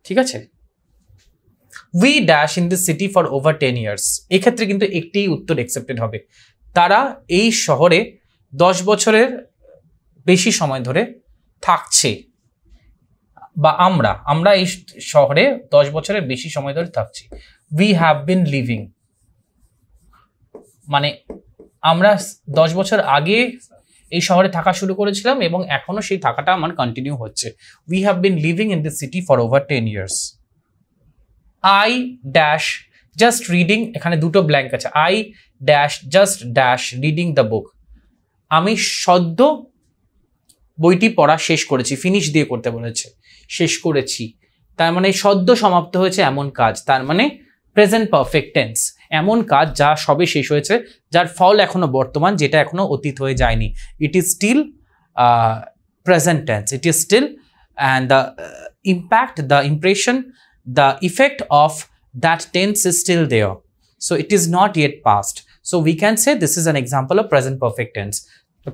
ঠিক আছে। We dash in the city for over 10 years। এক্ষেত্রে কিন্তু একটি উত্তর অ্যাকসেপ্টেড হবে। তারা এই শহরে 10 বছরের বেশি সময় ধরে থাকছে, বা আমরা এই শহরে 10 বছরের বেশি সময় ধরে থাকছি। উই হ্যাভ বিন লিভিং, মানে আমরা 10 বছর আগে এই শহরে থাকা শুরু করেছিলাম এবং এখনো সেই থাকাটা আমার কন্টিনিউ হচ্ছে। We have been living in this city for over 10 years। I dash just reading, এখানে দুটো ব্ল্যাঙ্ক আছে। I dash just dash reading the book. আমি সদ্য বইটি পড়া শেষ করেছি, ফিনিশ দিয়ে করতে বলেছে, শেষ করেছি, তার মানে সদ্য সমাপ্ত হয়েছে এমন কাজ, তার মানে প্রেজেন্ট পারফেক্ট টেন্স। এমন কাজ যা সবে শেষ হয়েছে, যার ফল এখনো বর্তমান, যেটা এখনো অতীত হয়ে যায়নি। It is still present tense, it is still, and the impact, the impression, the effect of that tense is still there, so it is not yet past. So we can say this is an example of present perfect tense.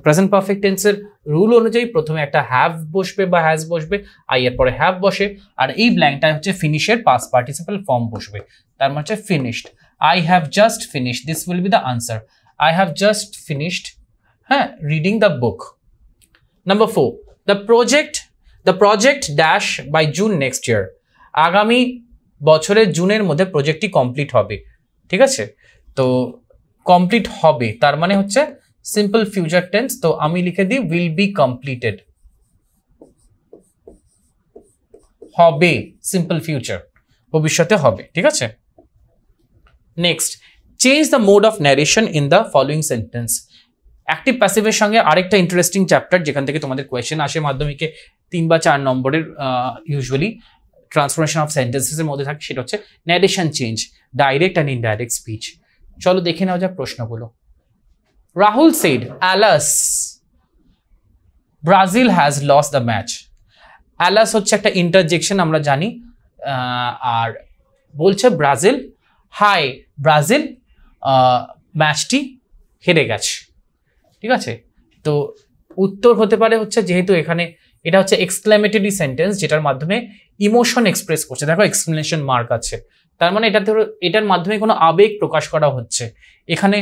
Present perfect টেন্সের রুল অনুযায়ী প্রথমে একটা হ্যাভ বসবে বা হ্যাজ বসবে, আই এর পরে হ্যাভ বসে, আর এই ব্ল্যাঙ্কটা হচ্ছে ফিনিশের পাস্ট পার্টিসিপল ফর্ম বসবে, তার মানে হচ্ছে finished. I have just finished, this will be the answer. I have just finished reading the book. Number 4, the project dash by June next year. আগামী বছরের জুনের মধ্যে প্রজেক্টটি কমপ্লিট হবে, ঠিক আছে। তো কমপ্লিট হবে তার মানে হচ্ছে সিম্পল ফিউচার টেন্স, তো আমি লিখে দিই will be completed। হবে সিম্পল ফিউচার, ভবিষ্যতে হবে, ঠিক আছে। Next, change the mode of narration in the following sentence. Active প্যাসিভের সঙ্গে আরেকটা ইন্টারেস্টিং চ্যাপ্টার যেখান থেকে তোমাদের কোয়েশ্চেন আসে মাধ্যমিকে 3 বা 4 নম্বরের ইউজুয়ালি ট্রান্সফরমেশন অফ সেন্টেন্সেসের মধ্যে থাকে, সেটা হচ্ছে narration change, direct and indirect speech. চলো দেখে নেওয়া যাক প্রশ্নগুলো। Rahul said, alas Brazil has lost the match. Alas হচ্ছে একটা ইন্টারজেকশন আমরা জানি, আর বলছে ব্রাজিল, হাই ব্রাজিল ম্যাচটি হেরে গেছে। ঠিক আছে, তো উত্তর হতে পারে হচ্ছে, যেহেতু এখানে এটা হচ্ছে এক্সক্লেমেটরি সেন্টেন্স যেটার মাধ্যমে ইমোশন এক্সপ্রেস করছে, দেখো এক্সক্লেমেশন মার্ক আছে, তার মানে এটার মাধ্যমে কোনো আবেগ প্রকাশ করা হচ্ছে। এখানে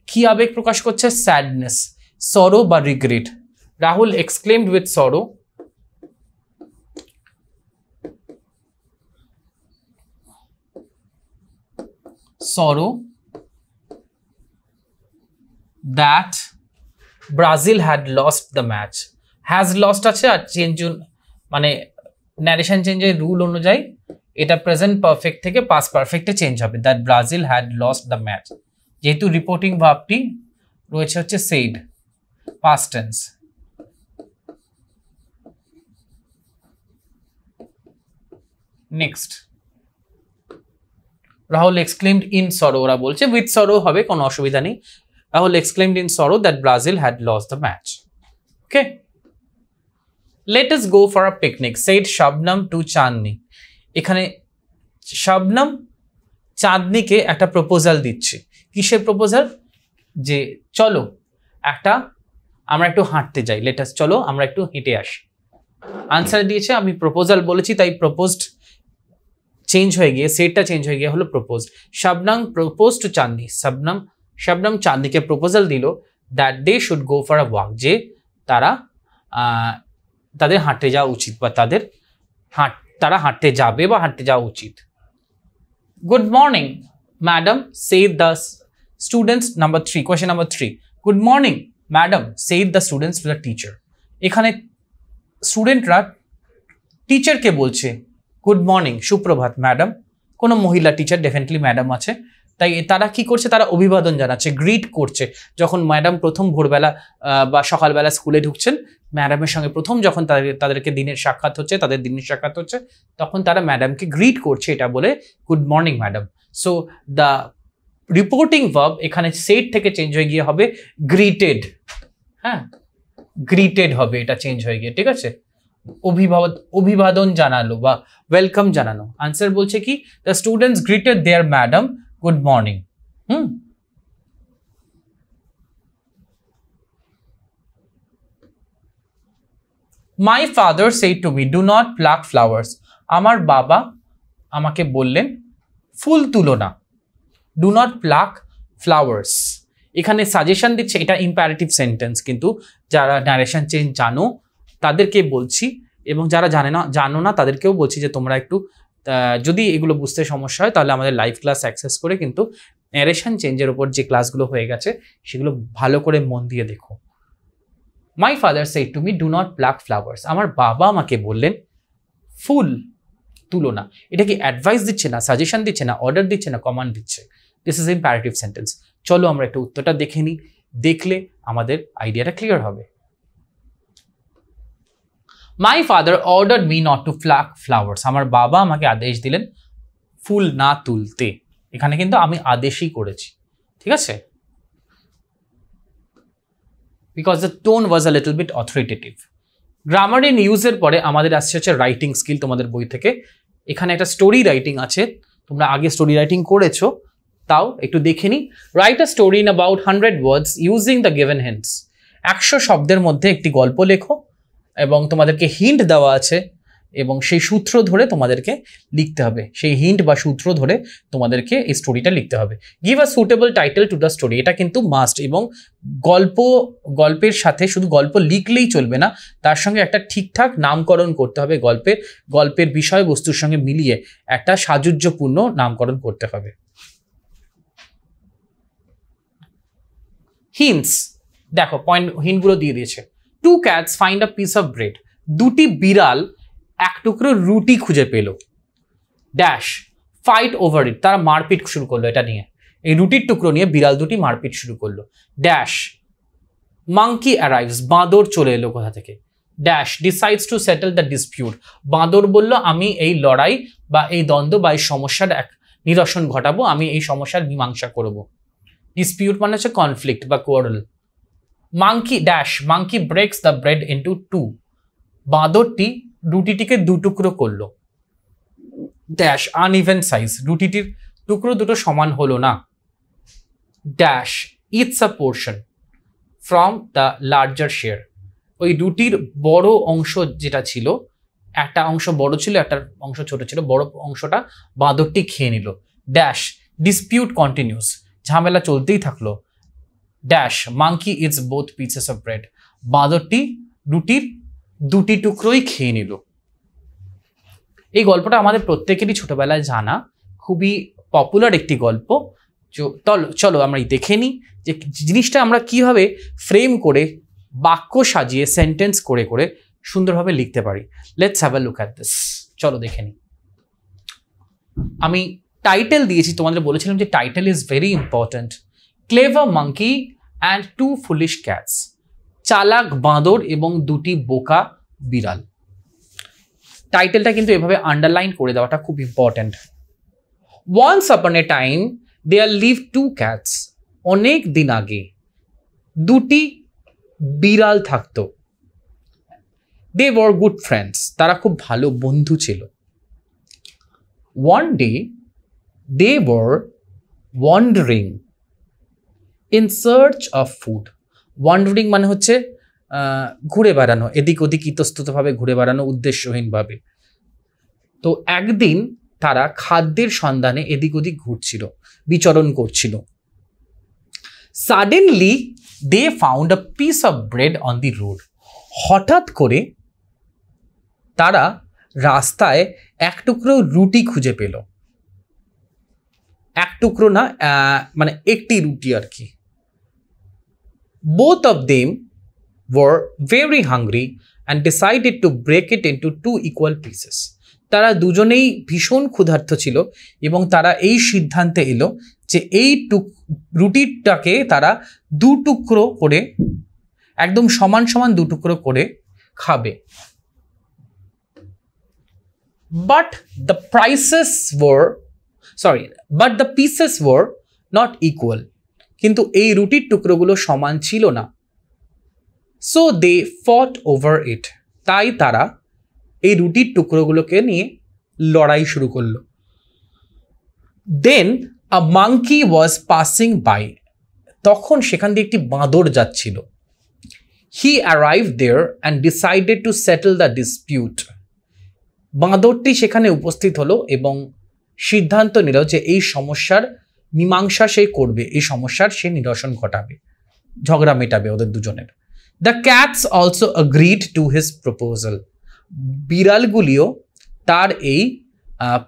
কি আবেগ প্রকাশ করছে? স্যাডনেস, সরো বা regret. Rahul exclaimed with sorrow, sorrow that Brazil had lost the match. Has lost আছে, আর চেঞ্জ মানে ন্যারেশন চেঞ্জের রুল অনুযায়ী এটা প্রেজেন্ট পারফেক্ট থেকে পাস্ট পারফেক্টে চেঞ্জ হবে, that Brazil had lost the match. যেহেতু রিপোর্টিং ভার্বটি রয়েছে হচ্ছে said, past tense। নেক্সট, রাহুল এক্সক্লেমড ইন সরো, ওরা বলছে উইথ সরো হবে, কোনো অসুবিধা নেই। Rahul exclaimed in sorrow that Brazil had lost the match. Okay, let us go for a picnic said Shabnam to Chandni. এখানে শবনম চাঁদনিকে একটা প্রপোজাল দিচ্ছে। কিসের প্রপোজাল? যে চলো আমরা একটু হাঁটতে যাই, লেট আস, চলো আমরা একটু হেঁটে আসি। আনসার দিয়েছে, আমি প্রপোজাল বলেছি তাই প্রপোজড চেঞ্জ হয়ে গিয়ে, সেটটা চেঞ্জ হয়ে গিয়ে হলো proposed. Shabnam propose to Chandni, শবনম চাঁদনিকে প্রপোজাল দিল that they should go for a walk, যে তাদের হাঁটতে যাওয়া উচিত, বা তারা হাঁটতে যাবে বা হাঁটতে যাওয়া উচিত। Good morning madam said the students, number 3, question number 3, good morning madam said the students to the teacher. এখানে স্টুডেন্টরা টিচারকে বলছে গুড মর্নিং, সুপ্রভাত ম্যাডাম। কোনো মহিলা টিচার, ডেফিনেটলি ম্যাডাম আছে, তাই তারা কি করছে? তারা অভিবাদন জানাচ্ছে, গ্রিট করছে। যখন ম্যাডাম প্রথম ভোরবেলা বা সকালবেলা স্কুলে ঢুকছেন, ম্যাডামের সঙ্গে প্রথম যখন তাদেরকে দিনের সাক্ষাৎ হচ্ছে, তখন তারা ম্যাডামকে গ্রিট করছে, এটা বলে good morning madam. So the reporting verb এখানে সেড থেকে চেঞ্জ হয়ে গিয়ে হবে গ্রিটেড। হ্যাঁ, গ্রিটেড হবে, এটা চেঞ্জ হয়ে গিয়ে, ঠিক আছে, অভিবাদন জানালো বা ওয়েলকাম জানানো। আনসার বলছে কি, the students greeted their madam good morning. My father said to me do not pluck flowers. আমার বাবা আমাকে বললেন ফুল তুলো না, ডু নট প্লাক ফ্লাওয়ার্স। এখানে সাজেশন দিচ্ছে, এটা ইম্পারেটিভ সেন্টেন্স, কিন্তু যারা ন্যারেশন চেঞ্জ জানো তাদেরকে বলছি, এবং যারা জানো না তাদেরকেও বলছি যে তোমরা একটু, যদি এগুলো বুঝতে সমস্যা হয় তাহলে আমাদের লাইভ ক্লাস অ্যাক্সেস করে কিন্তু ন্যারেশন চেঞ্জের উপর যে ক্লাসগুলো হয়ে গেছে সেগুলো ভালো করে মন দিয়ে দেখো। My father said to me do not pluck flowers. আমার বাবা আমাকে বললেন ফুল তুলো না। এটা কি অ্যাডভাইস দিচ্ছে না, সাজেশন দিচ্ছে না, অর্ডার দিচ্ছে না, কমান্ড দিচ্ছে? This is imperative sentence. চলো আমরা একটু উত্তরটা দেখে নিই, দেখলে আমাদের আইডিয়াটা ক্লিয়ার হবে। My father order me not to pluck flowers. আমার বাবা আমাকে আদেশ দিলেন ফুল না তুলতে। এখানে কিন্তু আমি আদেশই করেছি, ঠিক আছে, because the tone was a little bit authoritative. Grammar in ইউজের পরে আমাদের আসছে হচ্ছে রাইটিং স্কিল, তোমাদের বই থেকে। এখানে একটা স্টোরি রাইটিং আছে, তোমরা আগে স্টোরি রাইটিং করেছো, তাও একটু দেখে নিই। Write a story in about 100 words using the given hints. 100 শব্দের মধ্যে একটি গল্প লেখো, এবং তোমাদেরকে হিন্ট দেওয়া আছে, এবং সেই সূত্র ধরে তোমাদেরকে লিখতে হবে, সেই হিন্ট বা সূত্র ধরে তোমাদেরকে এই স্টোরিটা লিখতে হবে। Give a suitable title to the story, এটা কিন্তু মাস্ট। এবং গল্পের সাথে শুধু গল্প লিখলেই চলবে না, তার সঙ্গে একটা ঠিকঠাক নামকরণ করতে হবে। গল্পের বিষয়বস্তুর সঙ্গে মিলিয়ে একটা সাযুজ্যপূর্ণ নামকরণ করতে হবে। হিন্টস দেখো, পয়েন্ট হিন্টগুলো দিয়ে দিয়েছে। 2 cats find a piece of bread. 2টি বিড়াল এক টুকরো রুটি খুঁজে পেল। ড্যাশ ফাইট ওভার ইট, তারা মারপিট শুরু করলো এটা নিয়ে। এই রুটির টুকরো নিয়ে বিড়াল দুটি মারপিট শুরু করলো। ড্যাশ মাঙ্কি অ্যারাইভস, বাঁদর চলে এলো কোথা থেকে। Dash decides to settle the dispute, বাঁদর বলল আমি এই লড়াই বা এই দ্বন্দ্ব বা এই সমস্যার এক নিরসন ঘটাবো, আমি এই সমস্যার মীমাংসা করব। ডিসপিউট মানে হচ্ছে কনফ্লিক্ট বা quarrel. Monkey dash monkey breaks the bread into two, বাঁদরটি রুটিটিকে দুটুকরো করলো। ড্যাশ আনইভেন সাইজ, রুটিটির টুকরো দুটো সমান হলো না। Dash it's a portion from the larger share, ওই রুটির বড় অংশ যেটা ছিল, একটা অংশ বড় ছিল একটা অংশ ছোট ছিল, বড় অংশটা বাঁদরটি খেয়ে নিল। ড্যাশ ডিসপিউট কন্টিনিউস, ঝামেলা চলতেই থাকলো। Dash monkey eats both pieces of bread, বাঁদরটি রুটির দুটি টুকরোই খেয়ে নিল। এই গল্পটা আমাদের প্রত্যেকেরই ছোটবেলায় জানা, খুবই পপুলার একটি গল্প। চলো আমরা দেখে নিই যে জিনিসটা আমরা কিভাবে ফ্রেম করে বাক্য সাজিয়ে সেন্টেন্স করে করে সুন্দরভাবে লিখতে পারি। Let's have a look at this. চলো দেখে নিই। আমি টাইটেল দিয়েছি, তোমাদের বলেছিলাম যে title is very important. Clever monkey and two foolish cats, চালাক বাঁদর এবং দুটি বোকা বিড়াল। টাইটেলটা কিন্তু এভাবে আন্ডারলাইন করে দেওয়াটা খুব important. Once upon a time there live two cats, অনেক দিন আগে দুটি বিড়াল থাকতো। দে ওয়ার গুড ফ্রেন্ডস, তারা খুব ভালো বন্ধু ছিল। One day they were wandering in search of food, wandering মানে হচ্ছে ঘুরে বেড়ানো, এদিক ওদিক ইতস্ততভাবে ঘুরে বেড়ানো উদ্দেশ্যহীনভাবে। তো একদিন তারা খাদ্যের সন্ধানে এদিক ওদিক ঘুরছিল, বিচরণ করছিল। Suddenly they found a piece of bread on the road, হঠাৎ করে তারা রাস্তায় এক টুকরো রুটি খুঁজে পেল। এক টুকরো না, মানে একটি রুটি আর কি। Both of them were very hungry and decided to break it into two equal pieces. তারা দুজনেই ভীষণ ক্ষুধার্ত ছিল এবং তারা এই সিদ্ধান্তে এলো যে এই রুটিটাকে তারা দু টুকরো করে, একদম সমান সমান দু টুকরো করে খাবে। But the pieces were not equal. কিন্তু এই রুটির টুকরোগুলো সমান ছিল না। So they fought over it. তাই তারা এই রুটির টুকরোগুলোকে নিয়ে লড়াই শুরু করলো। Then a monkey was passing by. তখন সেখান দিয়ে একটি বাঁদর যাচ্ছিল। He arrived there and decided to settle the dispute. বাঁদরটি সেখানে উপস্থিত হলো এবং সিদ্ধান্ত নিল যে এই সমস্যার মীমাংসা সে করবে, এই সমস্যার সে নিরসন ঘটাবে, ঝগড়া মেটাবে ওদের দুজনের। The cats also agreed to his proposal. বিড়ালগুলিও তার এই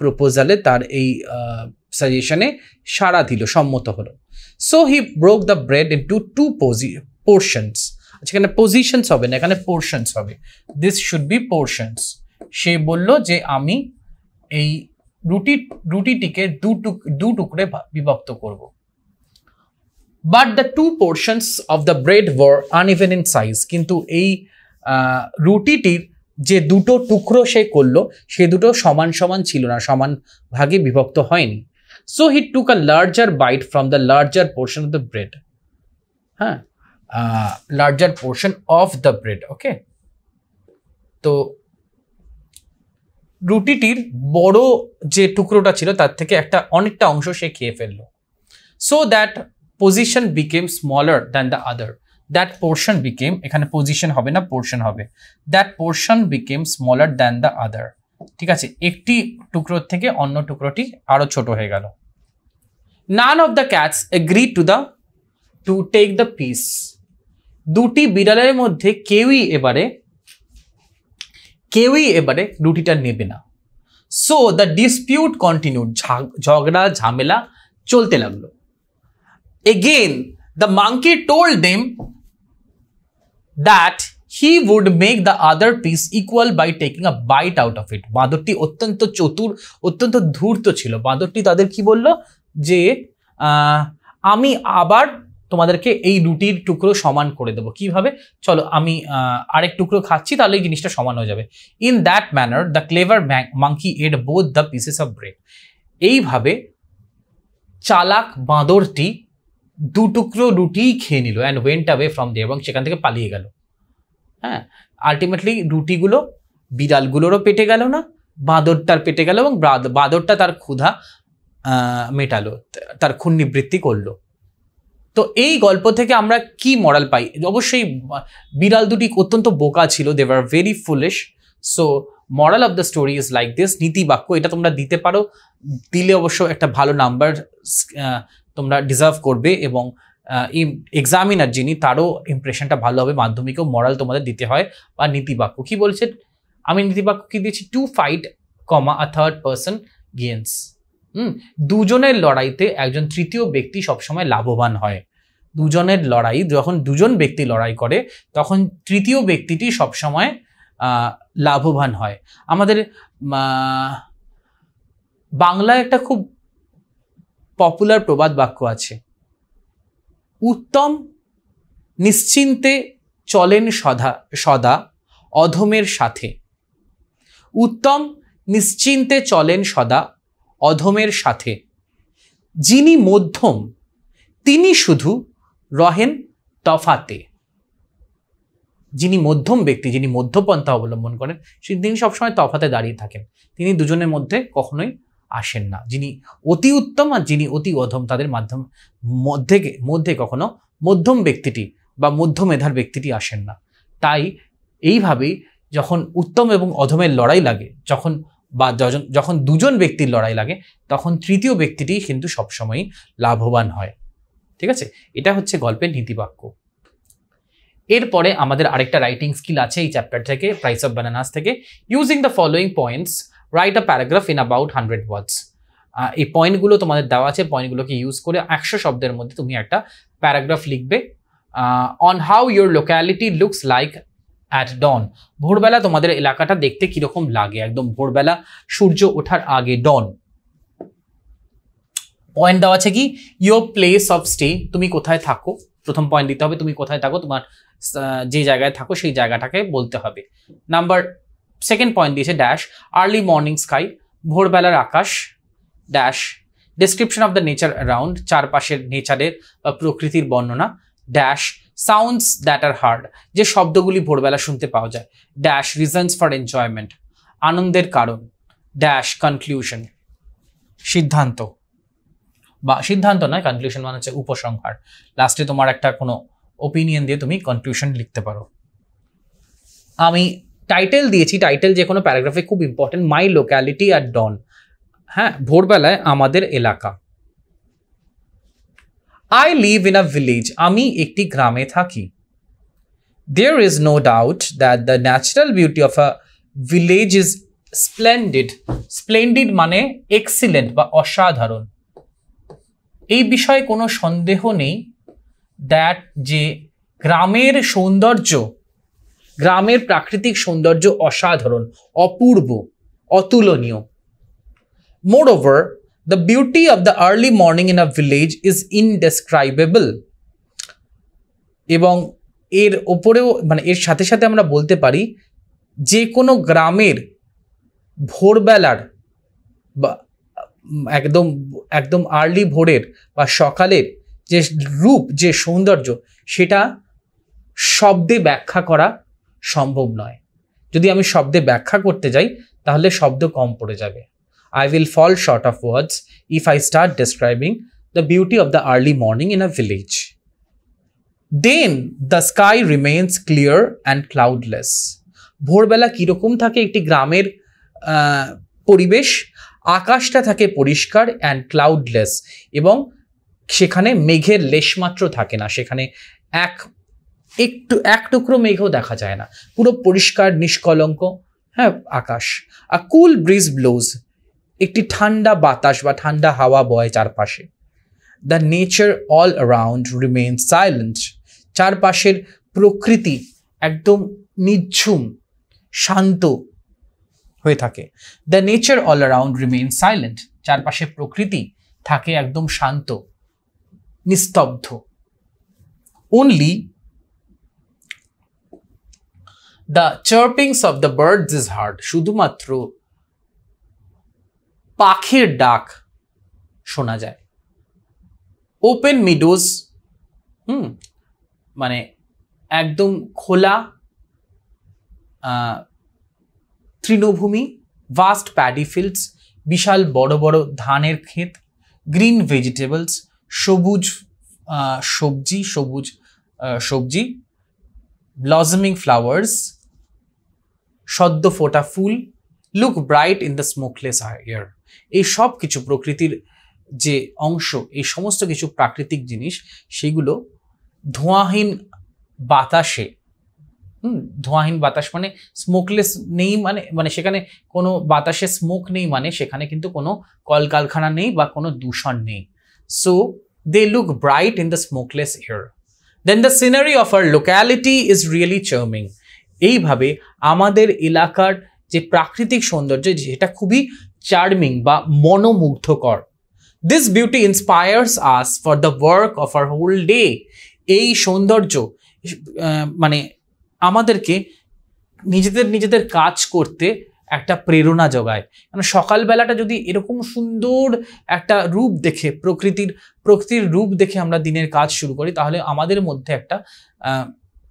প্রপোজালে, তার এই সাজেশনে সাড়া দিল, সম্মত হলো। So he broke the bread into two portions. এখানে positions হবে না, এখানে portions হবে। This should be portions. সে বলল যে আমি এই রুটিটিকে দু টুকরে বিভক্ত করব। But the two portions of the bread were uneven in size. কিন্তু এই রুটিটির যে দুটো টুকরো সে করলো সে দুটো সমান সমান ছিল না, সমান ভাগে বিভক্ত হয়নি। So he took a larger bite from the larger portion of the bread. হ্যাঁ, larger portion of the bread. ওকে, তো রুটিটির বড় যে টুকরোটা ছিল তার থেকে অনেকটা অংশ সে খেয়ে ফেললো। So that position became smaller than the other. That portion became, এখানে position হবে না, portion হবে। That portion became smaller than the other. ঠিক আছে, একটি টুকরো থেকে অন্য টুকরোটি আরো ছোট হয়ে গেল। None of the cats agreed to take the piece. দুটি বিড়ালের মধ্যে কেউই এবারে রুটিটা নেবে না। So the dispute continued. ঝগড়া ঝামেলা চলতে লাগলো। Again, the monkey told them that he would make the other piece equal by taking a bite out of it. বাঁদরটি অত্যন্ত চতুর, অত্যন্ত ধূর্ত ছিল। বাঁদরটি তাদের কি বলল যে আমি আবার তোমাদেরকে এই রুটির টুকরো সমান করে দেবো। কিভাবে? চলো আমি আরেক টুকরো খাচ্ছি, তাহলে এই জিনিসটা সমান হয়ে যাবে। In that manner the clever monkey ate both the pieces of bread. এইভাবে চালাক বাঁদরটি 2 টুকরো রুটি খেয়ে নিল and went away from there, এবং সেখান থেকে পালিয়ে গেল। হ্যাঁ, আলটিমেটলি রুটিগুলো বিড়ালগুলোরও পেটে গেল না, বাঁদরটার পেটে গেল, এবং বাঁদরটা তার ক্ষুধা মেটালো, তার ক্ষুণ নিবৃত্তি করলো। তো এই গল্প থেকে আমরা কি মরাল পাই? অবশ্যই বিড়াল দুটি অত্যন্ত বোকা ছিল, they were very foolish. So moral of the story is like this. নীতি বাক্য এটা তোমরা দিতে পারো, দিলে অবশ্য একটা ভালো নাম্বার তোমরা ডিজার্ভ করবে, এবং এক্সামিনার যিনি তারও ইমপ্রেশনটা ভালো হবে। মাধ্যমিকেও মরাল তোমাদের দিতে হয় বা নীতি বাক্য। কি বলছে? আমি নীতি বাক্য কি দিয়েছি? To fight comma a third person gains. দুজনের লড়াইতে একজন তৃতীয় ব্যক্তি সবসময় লাভবান হয়। দুজনের লড়াই, যখন দুজন ব্যক্তি লড়াই করে তখন তৃতীয় ব্যক্তিটি সবসময় লাভবান হয়। আমাদের বাংলায় একটা খুব পপুলার প্রবাদ বাক্য আছে, উত্তম নিশ্চিন্তে চলেন সদা অধমের সাথে। উত্তম নিশ্চিন্তে চলেন সদা অধমের সাথে, যিনি মধ্যম তিনি শুধু রহেন তফাতে। যিনি মধ্যম ব্যক্তি, যিনি মধ্যপন্থা অবলম্বন করেন, তিনি সবসময় তফাতে দাঁড়িয়ে থাকেন, তিনি দুজনের মধ্যে কখনোই আসেন না। যিনি অতি উত্তম আর যিনি অতি অধম, তাদের মধ্যে কখনো মধ্যম ব্যক্তিটি বা মধ্য মেধার ব্যক্তিটি আসেন না। তাই এইভাবেই যখন উত্তম এবং অধমের লড়াই লাগে, যখন দুজন ব্যক্তির লড়াই লাগে, তখন তৃতীয় ব্যক্তিটি কিন্তু সবসময়ই লাভবান হয়। ঠিক আছে, এটা হচ্ছে গল্পের নীতিবাক্য। এরপরে আমাদের আরেকটা রাইটিং স্কিল আছে এই চ্যাপ্টার থেকে, প্রাইস অফ বানানাস থেকে। Using the following points write a paragraph in about 100 ওয়ার্ডস। এই পয়েন্টগুলো তোমাদের দেওয়া আছে, পয়েন্টগুলোকে ইউজ করে 100 শব্দের মধ্যে তুমি একটা প্যারাগ্রাফ লিখবে। On how your locality looks like at dawn. ভোরবেলা তোমাদের এলাকাটা দেখতে কিরকম লাগে, একদম ভোরবেলা সূর্য ওঠার আগে, ডন। পয়েন্ট দেওয়া আছে কি, ইয়োর প্লেস অফ স্টে, তুমি কোথায় থাকো। প্রথম পয়েন্ট দিতে হবে তুমি কোথায় থাকো, তোমার যে জায়গায় থাকো সেই জায়গাটাকে বলতে হবে। সেকেন্ড পয়েন্ট দিয়েছে ড্যাশ আর্লি মর্নিং স্কাই, ভোরবেলার আকাশ, dash description of the nature around, চারপাশের নেচারের বা প্রকৃতির বর্ণনা, dash sounds that are heard, যে শব্দগুলি ভোরবেলা শুনতে পাওয়া যায়, ড্যাশ রিজনস ফর এনজয়মেন্ট, আনন্দের কারণ, ড্যাশ কনক্লুশন, সিদ্ধান্ত নয়, কনক্লুশন মানে হচ্ছে উপসংহার। লাস্টে তোমার একটা কোনো ওপিনিয়ন দিয়ে তুমি কনক্লুশন লিখতে পারো। আমি টাইটেল দিয়েছি, টাইটেল যে কোনো প্যারাগ্রাফে খুব important, my locality at dawn. হ্যাঁ, ভোরবেলায় আমাদের এলাকা। I live in a village, আমি একটি গ্রামে থাকি। There is no doubt that the natural beauty of a village is splendid. Splendid মানে এক্সিলেন্ট বা অসাধারণ। এই বিষয়ে কোনো সন্দেহ নেই দ্যাট যে গ্রামের সৌন্দর্য, গ্রামের প্রাকৃতিক সৌন্দর্য অসাধারণ, অপূর্ব, অতুলনীয়। Moreover, the beauty of the early morning in a village is indescribable. এবং এর ওপরেও মানে এর সাথে সাথে আমরা বলতে পারি যে কোনো গ্রামের ভোরবেলার বা একদম আর্লি ভোরের বা সকালের যে রূপ, যে সৌন্দর্য, সেটা শব্দে ব্যাখ্যা করা সম্ভব নয়। যদি আমি শব্দে ব্যাখ্যা করতে যাই তাহলে শব্দ কম পড়ে যাবে। I will fall short of words if I start describing the beauty of the early morning in a village. Then the sky remains clear and cloudless. ভোরবেলা কিরকম থাকে একটি গ্রামের পরিবেশ, আকাশটা থাকে পরিষ্কার অ্যান্ড ক্লাউডলেস, এবং সেখানে মেঘের লেশমাত্র থাকে না, সেখানে এক টুকরো মেঘও দেখা যায় না, পুরো পরিষ্কার নিষ্কলঙ্ক হ্যাঁ আকাশ। আ কুল ব্রিজ ব্লোজ, একটি ঠান্ডা বাতাস বা ঠান্ডা হাওয়া বয় চারপাশে। The nature all around remain silent, চারপাশের প্রকৃতি একদম নিঝুম শান্ত হয়ে থাকে। The nature all around remain silent, চারপাশে প্রকৃতি থাকে একদম শান্ত, নিস্তব্ধ। Only the chirpings of the birds is heard. শুধুমাত্র পাখির ডাক শোনা যায়। ওপেন মিডোজ, মানে একদম খোলা তৃণভূমি, ভাস্ট প্যাডি ফিল্ডস, বিশাল বড় বড় ধানের ক্ষেত, গ্রিন ভেজিটেবলস, সবুজ সবজি, ব্লসমিং ফ্লাওয়ার্স, সদ্য ফোটা ফুল, look bright in the smokeless air. এই সব কিছু প্রকৃতির যে অংশ, এই সমস্ত কিছু প্রাকৃতিক জিনিস, সেগুলো ধোঁয়াহীন বাতাসে, ধোঁয়াহীন বাতাস মানে স্মোকলেস নেই, মানে সেখানে কোনো বাতাসে স্মোক নেই, মানে সেখানে কিন্তু কোনো কলকারখানা নেই বা কোনো দূষণ নেই। So they look bright in the smokeless air. Then the scenery of our locality is really charming. এইভাবে আমাদের এলাকার যে প্রাকৃতিক সৌন্দর্য, যেটা খুবই চার্মিং বা মনোমুগ্ধকর। This beauty inspires us for the work of our whole day. এই সৌন্দর্য মানে আমাদেরকে নিজেদের কাজ করতে একটা প্রেরণা যোগায়। মানে সকালবেলাটা যদি এরকম সুন্দর একটা রূপ দেখে, প্রকৃতির রূপ দেখে আমরা দিনের কাজ শুরু করি, তাহলে আমাদের মধ্যে একটা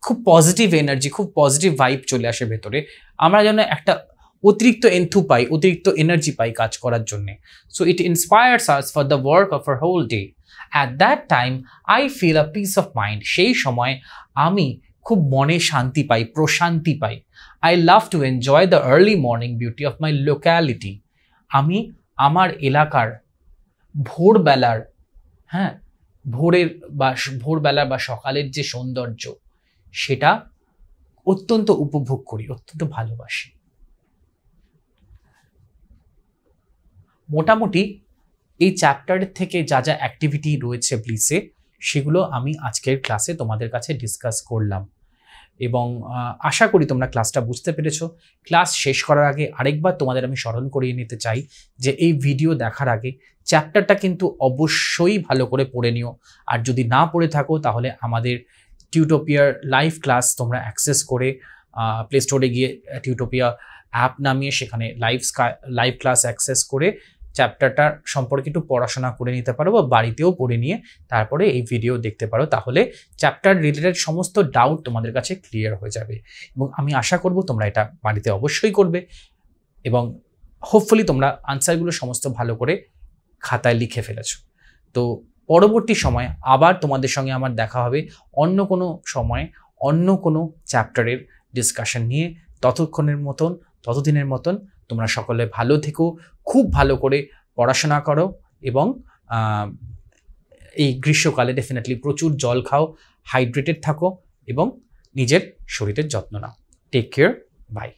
খুব পজিটিভ এনার্জি, খুব পজিটিভ ভাইব চলে আসে ভেতরে। আমরা যেন একটা অতিরিক্ত এন্থু পাই, অতিরিক্ত এনার্জি পাই কাজ করার জন্যে। So it inspires us for the work of our whole day. At that time I feel a piece of mind. সেই সময় আমি খুব মনে শান্তি পাই, প্রশান্তি পাই। I love to enjoy the early morning beauty of my locality. আমি আমার এলাকার ভোরবেলার, ভোরবেলা বা সকালের যে সৌন্দর্য, সেটা অত্যন্ত উপভোগ করি, অত্যন্ত ভালোবাসি। মোটামুটি এই চ্যাপ্টারের থেকে যা যা অ্যাক্টিভিটি রয়েছে ব্লিসে, সেগুলো আমি আজকের ক্লাসে তোমাদের কাছে ডিসকাস করলাম এবং আশা করি তোমরা ক্লাসটা বুঝতে পেরেছো। ক্লাস শেষ করার আগে আরেকবার তোমাদের আমি স্মরণ করিয়ে নিতে চাই যে এই ভিডিও দেখার আগে চ্যাপ্টারটা কিন্তু অবশ্যই ভালো করে পড়ে নিও। আর যদি না পড়ে থাকো, তাহলে আমাদের টিউটোপিয়ার লাইভ ক্লাস তোমরা অ্যাক্সেস করে প্লে স্টোরে গিয়ে টিউটোপিয়া অ্যাপ নামিয়ে সেখানে লাইভ ক্লাস অ্যাক্সেস করে চ্যাপ্টারটা সম্পর্কে একটু পড়াশোনা করে নিতে পারো বা বাড়িতেও পড়ে নিয়ে তারপরে এই ভিডিও দেখতে পারো। তাহলে চ্যাপ্টার রিলেটেড সমস্ত ডাউট তোমাদের কাছে ক্লিয়ার হয়ে যাবে এবং আমি আশা করব তোমরা এটা বাড়িতে অবশ্যই করবে এবং হোপফুলি তোমরা আনসারগুলো সমস্ত ভালো করে খাতায় লিখে ফেলেছো। তো পরবর্তী সময় আবার তোমাদের সঙ্গে আমার দেখা হবে অন্য কোনো সময়, অন্য কোনো চ্যাপ্টারের ডিসকাশন নিয়ে। ততদিনের মতন তোমরা সকলে ভালো থেকো, খুব ভালো করে পড়াশোনা করো এবং এই গ্রীষ্মকালে ডেফিনেটলি প্রচুর জল খাও, হাইড্রেটেড থাকো এবং নিজের শরীরের যত্ন নাও। Take care, by.